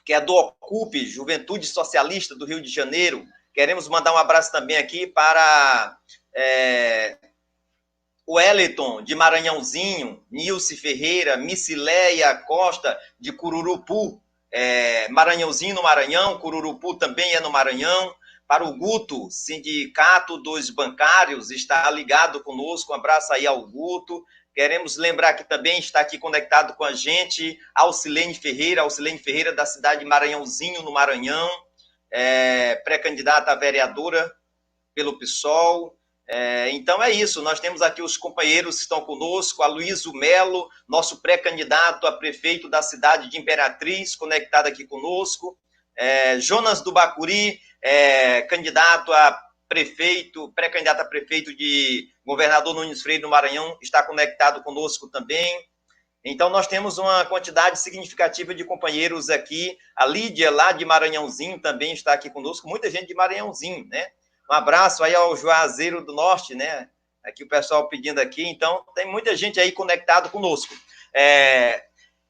que é do Ocupe, Juventude Socialista do Rio de Janeiro. Queremos mandar um abraço também aqui para o Wellington, de Maranhãozinho, Nilce Ferreira, Micileia Costa, de Cururupu, Maranhãozinho no Maranhão, Cururupu também é no Maranhão. Para o Guto, Sindicato dos Bancários, está ligado conosco, um abraço aí ao Guto. Queremos lembrar que também está aqui conectado com a gente Alcilene Ferreira da cidade de Maranhãozinho, no Maranhão, pré-candidata a vereadora pelo PSOL. Então é isso, nós temos aqui os companheiros que estão conosco, Aloysio Melo, nosso pré-candidato a prefeito da cidade de Imperatriz, conectado aqui conosco, Jonas do Bacuri, candidato a prefeito, pré-candidato a prefeito de Governador Nunes Freire no Maranhão, está conectado conosco também. Então nós temos uma quantidade significativa de companheiros aqui, a Lídia lá de Maranhãozinho também está aqui conosco, muita gente de Maranhãozinho, né? Um abraço aí ao Juazeiro do Norte, né? Aqui o pessoal pedindo aqui. Então, tem muita gente aí conectado conosco.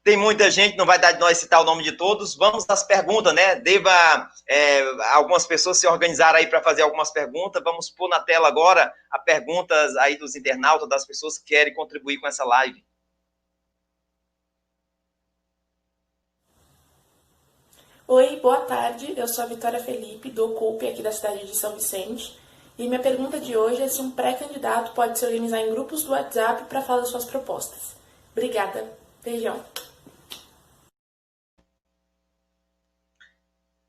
Tem muita gente, não vai dar de nós citar o nome de todos. Vamos às perguntas, né? Algumas pessoas se organizaram aí para fazer algumas perguntas. Vamos pôr na tela agora as perguntas aí dos internautas, das pessoas que querem contribuir com essa live. Oi, boa tarde. Eu sou a Vitória Felipe, do Ocupe, aqui da cidade de São Vicente. E minha pergunta de hoje é se um pré-candidato pode se organizar em grupos do WhatsApp para falar suas propostas. Obrigada. Beijão.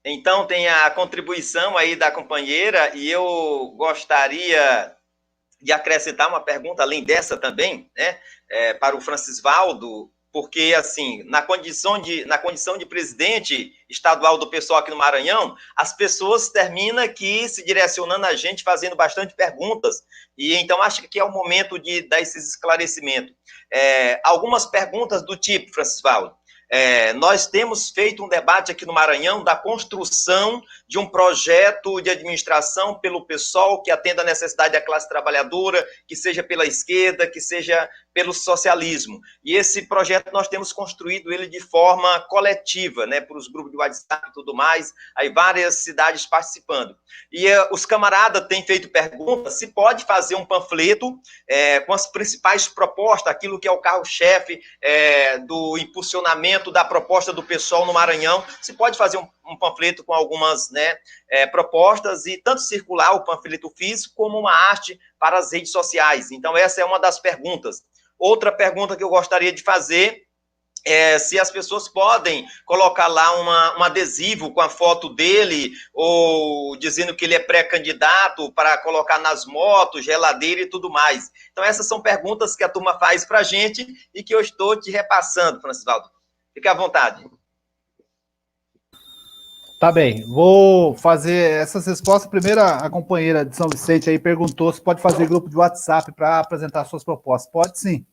Então, tem a contribuição aí da companheira e eu gostaria de acrescentar uma pergunta além dessa também, né, para o Francisvaldo, porque, assim, na condição de presidente estadual do PSOL aqui no Maranhão, as pessoas terminam aqui se direcionando a gente, fazendo bastante perguntas, e então acho que é o momento de dar esses esclarecimentos. Algumas perguntas do tipo, Francisvaldo, nós temos feito um debate aqui no Maranhão da construção de um projeto de administração pelo PSOL que atenda a necessidade da classe trabalhadora, que seja pela esquerda, que seja pelo socialismo. E esse projeto nós temos construído ele de forma coletiva, né, para os grupos de WhatsApp e tudo mais, aí várias cidades participando. E os camaradas têm feito perguntas se pode fazer um panfleto com as principais propostas, aquilo que é o carro-chefe do impulsionamento da proposta do PSOL no Maranhão, se pode fazer um panfleto com algumas, né, propostas e tanto circular o panfleto físico como uma arte para as redes sociais. Então, essa é uma das perguntas. Outra pergunta que eu gostaria de fazer é se as pessoas podem colocar lá um adesivo com a foto dele ou dizendo que ele é pré-candidato para colocar nas motos, geladeira e tudo mais. Então, essas são perguntas que a turma faz para a gente e que eu estou te repassando, Francisvaldo. Fique à vontade. Tá bem, vou fazer essas respostas. Primeiro, a companheira de São Vicente aí perguntou se pode fazer grupo de WhatsApp para apresentar suas propostas. Pode sim,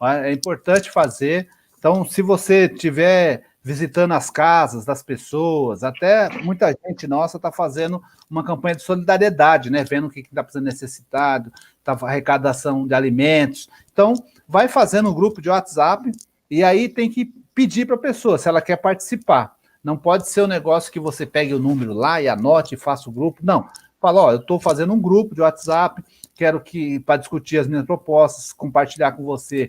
é importante fazer. Então, se você estiver visitando as casas das pessoas, até muita gente nossa está fazendo uma campanha de solidariedade, né? Vendo o que está precisando necessitado, tá arrecadação de alimentos. Então, vai fazendo um grupo de WhatsApp e aí tem que pedir para a pessoa se ela quer participar. Não pode ser um negócio que você pegue o número lá e anote e faça o grupo. Não. Fala, eu estou fazendo um grupo de WhatsApp, quero que para discutir as minhas propostas, compartilhar com você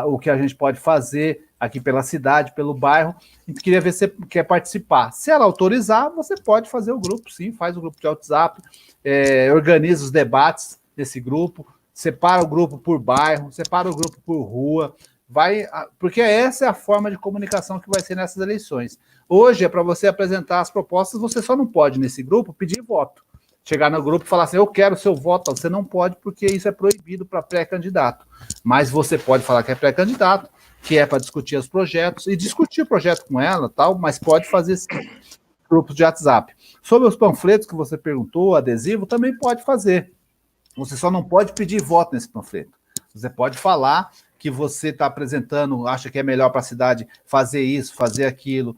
o que a gente pode fazer aqui pela cidade, pelo bairro. E queria ver se você quer participar. Se ela autorizar, você pode fazer o grupo, sim, faz o grupo de WhatsApp, organiza os debates desse grupo, separa o grupo por bairro, separa o grupo por rua, porque essa é a forma de comunicação que vai ser nessas eleições. Hoje é para você apresentar as propostas, você só não pode, nesse grupo, pedir voto. Chegar no grupo e falar assim, eu quero seu voto. Você não pode, porque isso é proibido para pré-candidato. Mas você pode falar que é pré-candidato, que é para discutir os projetos, e discutir o projeto com ela, tal, mas pode fazer esse grupo de WhatsApp. Sobre os panfletos que você perguntou, adesivo, também pode fazer. Você só não pode pedir voto nesse panfleto. Você pode falar que você está apresentando, acha que é melhor para a cidade fazer isso, fazer aquilo,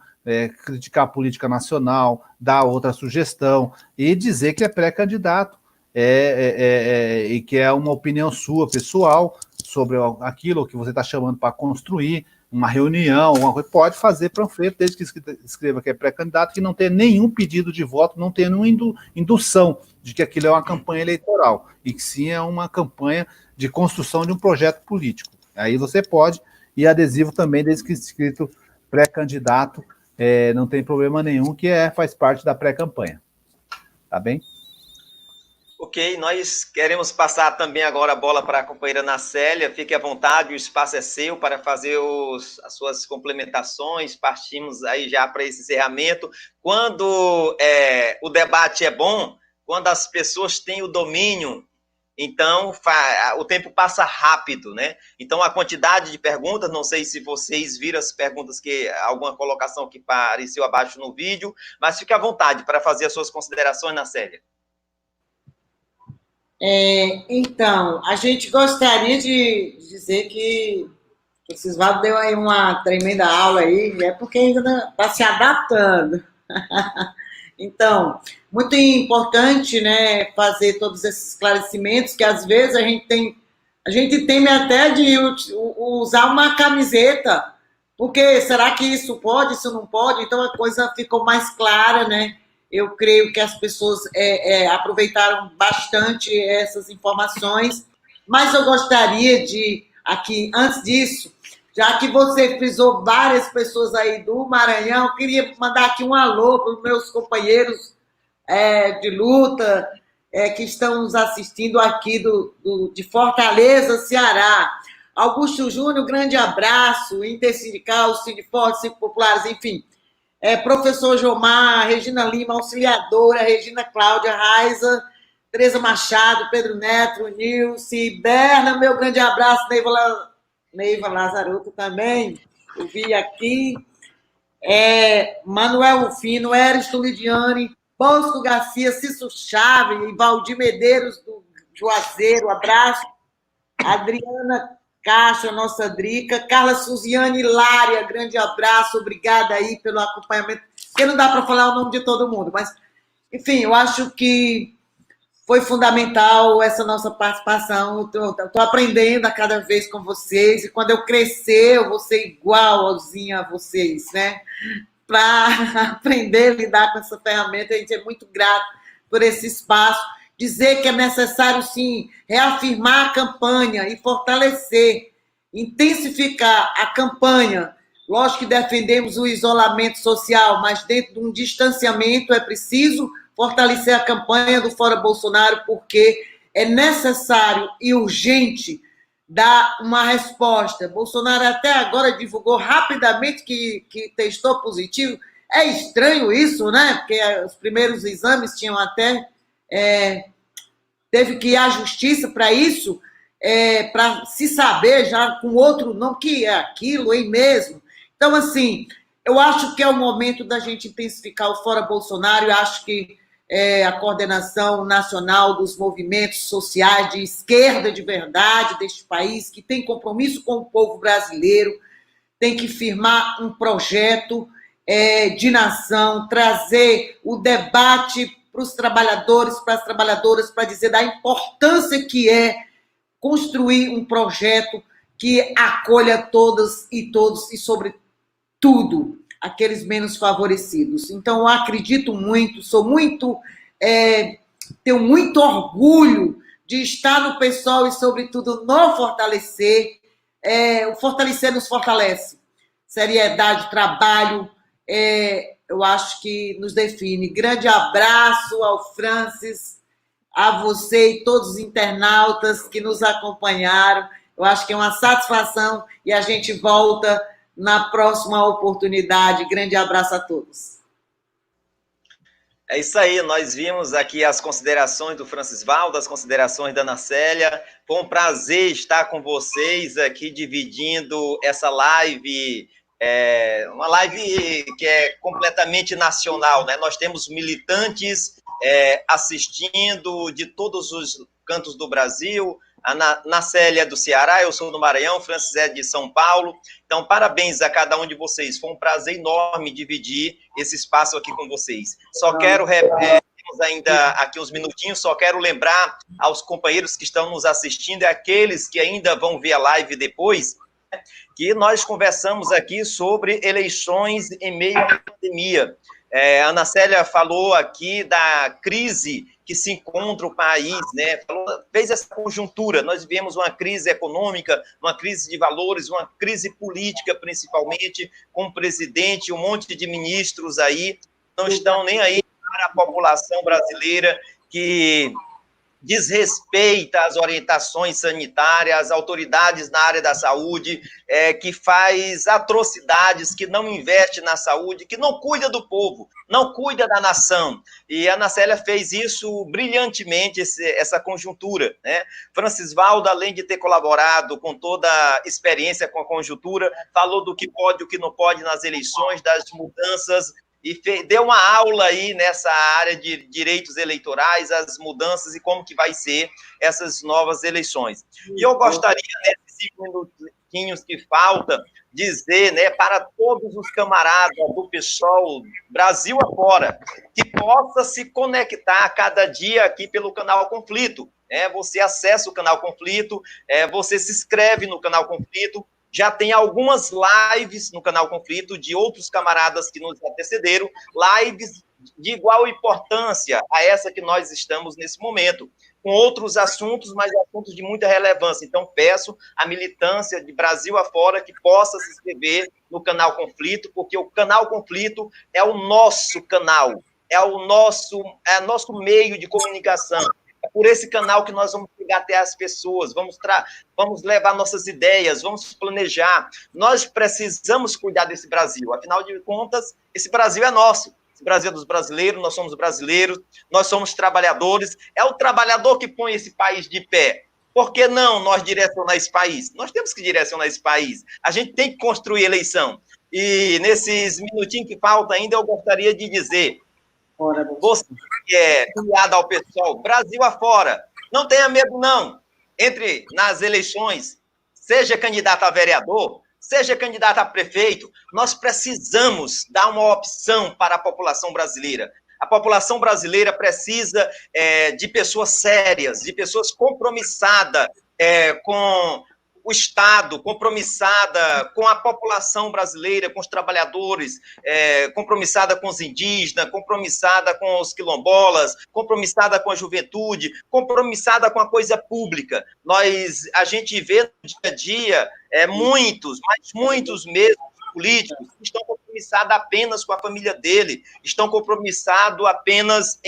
criticar a política nacional, dar outra sugestão e dizer que é pré-candidato e que é uma opinião sua, pessoal, sobre aquilo que você está chamando para construir, uma reunião, alguma coisa, pode fazer panfleto, desde que escreva que é pré-candidato, que não tenha nenhum pedido de voto, não tenha nenhuma indução de que aquilo é uma campanha eleitoral, e que sim é uma campanha de construção de um projeto político. Aí você pode, e adesivo também, desde que escrito pré-candidato, não tem problema nenhum, que faz parte da pré-campanha. Tá bem? Ok, nós queremos passar também agora a bola para a companheira Nacélia. Fique à vontade, o espaço é seu para fazer as suas complementações. Partimos aí já para esse encerramento. Quando o debate é bom, quando as pessoas têm o domínio, então o tempo passa rápido, né? Então a quantidade de perguntas, não sei se vocês viram as perguntas, alguma colocação que apareceu abaixo no vídeo, mas fique à vontade para fazer as suas considerações, Nacélia. Então, a gente gostaria de dizer que o Cisvaldo deu aí uma tremenda aula aí, é porque ainda está se adaptando. Então, muito importante, né, fazer todos esses esclarecimentos, que às vezes a gente teme até de usar uma camiseta, porque será que isso pode, isso não pode? Então a coisa ficou mais clara, né? Eu creio que as pessoas aproveitaram bastante essas informações, mas eu gostaria de, aqui, antes disso, já que você frisou várias pessoas aí do Maranhão, eu queria mandar aqui um alô para os meus companheiros de luta que estão nos assistindo aqui de Fortaleza, Ceará. Augusto Júnior, grande abraço, Intersindical, Sindiforte, Cinco Populares, enfim. Professor Jomar, Regina Lima, auxiliadora, Regina Cláudia, Raiza, Tereza Machado, Pedro Neto, Nilce, Berna, meu grande abraço, Neiva Lazarotto também, eu vi aqui, Manuel Rufino, Eristo Lidiane, Bosco Garcia, Cício Chaves, Valdir Medeiros, do Juazeiro, abraço, Adriana Caixa, nossa Drica, Carla Suziane Lária, grande abraço, obrigada aí pelo acompanhamento, porque não dá para falar o nome de todo mundo, mas, enfim, eu acho que foi fundamental essa nossa participação, estou aprendendo a cada vez com vocês, e quando eu crescer, eu vou ser igualzinha a vocês, né? Para aprender a lidar com essa ferramenta, a gente é muito grato por esse espaço, dizer que é necessário, sim, reafirmar a campanha e fortalecer, intensificar a campanha. Lógico que defendemos o isolamento social, mas dentro de um distanciamento é preciso fortalecer a campanha do Fora Bolsonaro, porque é necessário e urgente dar uma resposta. Bolsonaro até agora divulgou rapidamente que testou positivo. É estranho isso, né? Porque os primeiros exames tinham até... teve que ir à justiça para isso, para se saber já com outro nome, que é aquilo aí mesmo. Então, assim, eu acho que é o momento da gente intensificar o Fora Bolsonaro, eu acho que a coordenação nacional dos movimentos sociais de esquerda de verdade deste país, que tem compromisso com o povo brasileiro, tem que firmar um projeto de nação, trazer o debate para os trabalhadores, para as trabalhadoras, para dizer da importância que é construir um projeto que acolha todas e todos, e sobretudo aqueles menos favorecidos. Então, eu acredito muito, tenho muito orgulho de estar no PSOL e, sobretudo, no Fortalecer. O Fortalecer nos fortalece. Seriedade, trabalho, eu acho que nos define. Grande abraço ao Francis, a você e todos os internautas que nos acompanharam. Eu acho que é uma satisfação e a gente volta na próxima oportunidade. Grande abraço a todos. É isso aí, nós vimos aqui as considerações do Francisvaldo, as considerações da Nacélia. Foi um prazer estar com vocês aqui dividindo essa live, uma live que é completamente nacional, né? Nós temos militantes assistindo de todos os cantos do Brasil. A Nacélia é do Ceará, eu sou do Maranhão, Francis é de São Paulo. Então, parabéns a cada um de vocês. Foi um prazer enorme dividir esse espaço aqui com vocês. Só quero, temos ainda aqui uns minutinhos, só quero lembrar aos companheiros que estão nos assistindo e aqueles que ainda vão ver a live depois, que nós conversamos aqui sobre eleições em meio à pandemia. A Ana Célia falou aqui da crise que se encontra o país, né? Fez essa conjuntura. Nós vivemos uma crise econômica, uma crise de valores, uma crise política, principalmente, com o presidente, um monte de ministros aí, não estão nem aí para a população brasileira, que desrespeita as orientações sanitárias, as autoridades na área da saúde, que faz atrocidades, que não investe na saúde, que não cuida do povo, não cuida da nação. E a Ana Célia fez isso brilhantemente, essa conjuntura, né? Francisvaldo, além de ter colaborado com toda a experiência com a conjuntura, falou do que pode e o que não pode nas eleições, das mudanças, e deu uma aula aí nessa área de direitos eleitorais, as mudanças e como que vai ser essas novas eleições. E eu gostaria, nesses 5 minutinhos que falta, dizer, né, para todos os camaradas do PSOL, Brasil afora, que possa se conectar cada dia aqui pelo canal Conflito. Você acessa o canal Conflito, você se inscreve no canal Conflito. Já tem algumas lives no canal Conflito de outros camaradas que nos antecederam, lives de igual importância a essa que nós estamos nesse momento, com outros assuntos, mas assuntos de muita relevância. Então, peço à militância de Brasil afora que possa se inscrever no canal Conflito, porque o canal Conflito é o nosso canal, é nosso meio de comunicação. É por esse canal que nós vamos chegar até as pessoas, vamos levar nossas ideias, vamos planejar. Nós precisamos cuidar desse Brasil. Afinal de contas, esse Brasil é nosso. Esse Brasil é dos brasileiros, nós somos brasileiros, nós somos trabalhadores. É o trabalhador que põe esse país de pé. Por que não nós direcionar esse país? Nós temos que direcionar esse país. A gente tem que construir eleição. E nesses minutinhos que faltam ainda, eu gostaria de dizer... Você que é filiado ao PSOL, Brasil afora, não tenha medo, não. Entre nas eleições, seja candidato a vereador, seja candidato a prefeito, nós precisamos dar uma opção para a população brasileira. A população brasileira precisa de pessoas sérias, de pessoas compromissadas com o Estado, compromissada com a população brasileira, com os trabalhadores, compromissada com os indígenas, compromissada com os quilombolas, compromissada com a juventude, compromissada com a coisa pública. A gente vê no dia a dia muitos mesmo políticos que estão compromissados apenas com a família dele, estão compromissados apenas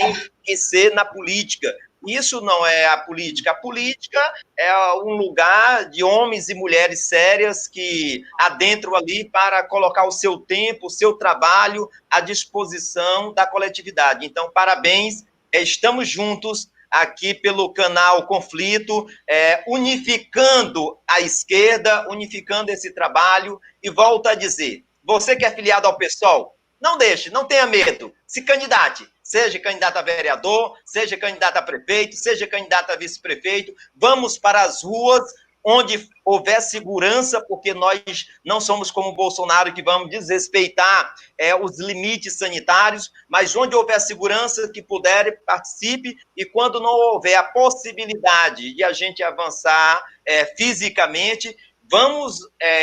em ser na política. Isso não é a política. A política é um lugar de homens e mulheres sérias que adentram ali para colocar o seu tempo, o seu trabalho à disposição da coletividade. Então, parabéns, estamos juntos aqui pelo canal Conflito, unificando a esquerda, unificando esse trabalho, e volto a dizer, você que é filiado ao PSOL, não deixe, não tenha medo, se candidate. Seja candidato a vereador, seja candidato a prefeito, seja candidato a vice-prefeito, vamos para as ruas onde houver segurança, porque nós não somos como o Bolsonaro que vamos desrespeitar os limites sanitários, mas onde houver segurança, que puder, participe, e quando não houver a possibilidade de a gente avançar fisicamente, vamos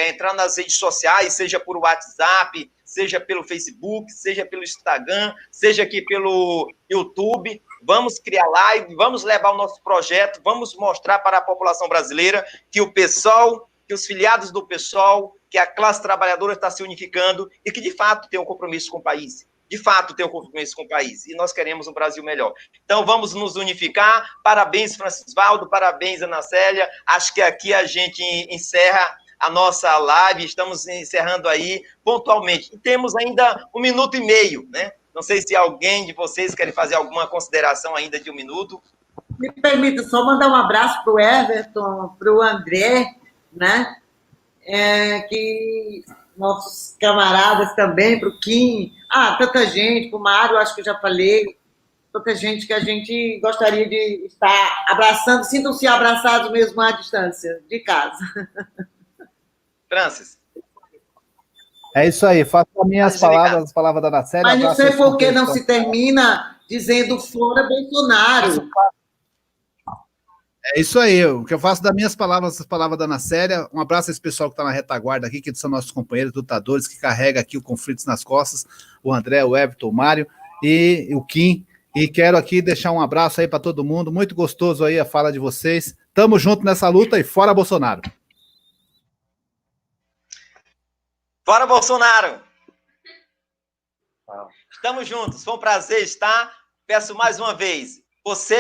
entrar nas redes sociais, seja por WhatsApp, seja pelo Facebook, seja pelo Instagram, seja aqui pelo YouTube, vamos criar live, vamos levar o nosso projeto, vamos mostrar para a população brasileira que o PSOL, que os filiados do PSOL, que a classe trabalhadora está se unificando e que, de fato, tem um compromisso com o país. De fato, tem um compromisso com o país. E nós queremos um Brasil melhor. Então, vamos nos unificar. Parabéns, Francisvaldo. Parabéns, Ana Célia. Acho que aqui a gente encerra a nossa live, estamos encerrando aí pontualmente. E temos ainda 1 minuto e meio, né? Não sei se alguém de vocês quer fazer alguma consideração ainda de 1 minuto. Me permita só mandar um abraço para o Everton, para o André, né? Que nossos camaradas também, para o Kim, tanta gente, para o Mário, acho que eu já falei, tanta gente que a gente gostaria de estar abraçando, sintam-se abraçados mesmo à distância, de casa. Francis. É isso aí, faço as minhas palavras, as palavras da Nacélia. Mas não sei por que não se termina dizendo fora Bolsonaro. É isso aí, o que eu faço das minhas palavras, as palavras da Nacélia. Um abraço a esse pessoal que está na retaguarda aqui, que são nossos companheiros lutadores, que carrega aqui o Conflitos nas costas, o André, o Everton, o Mário e o Kim. E quero aqui deixar um abraço aí para todo mundo, muito gostoso aí a fala de vocês. Tamo junto nessa luta e fora Bolsonaro. Fora Bolsonaro! Estamos juntos, foi um prazer estar. Peço mais uma vez, você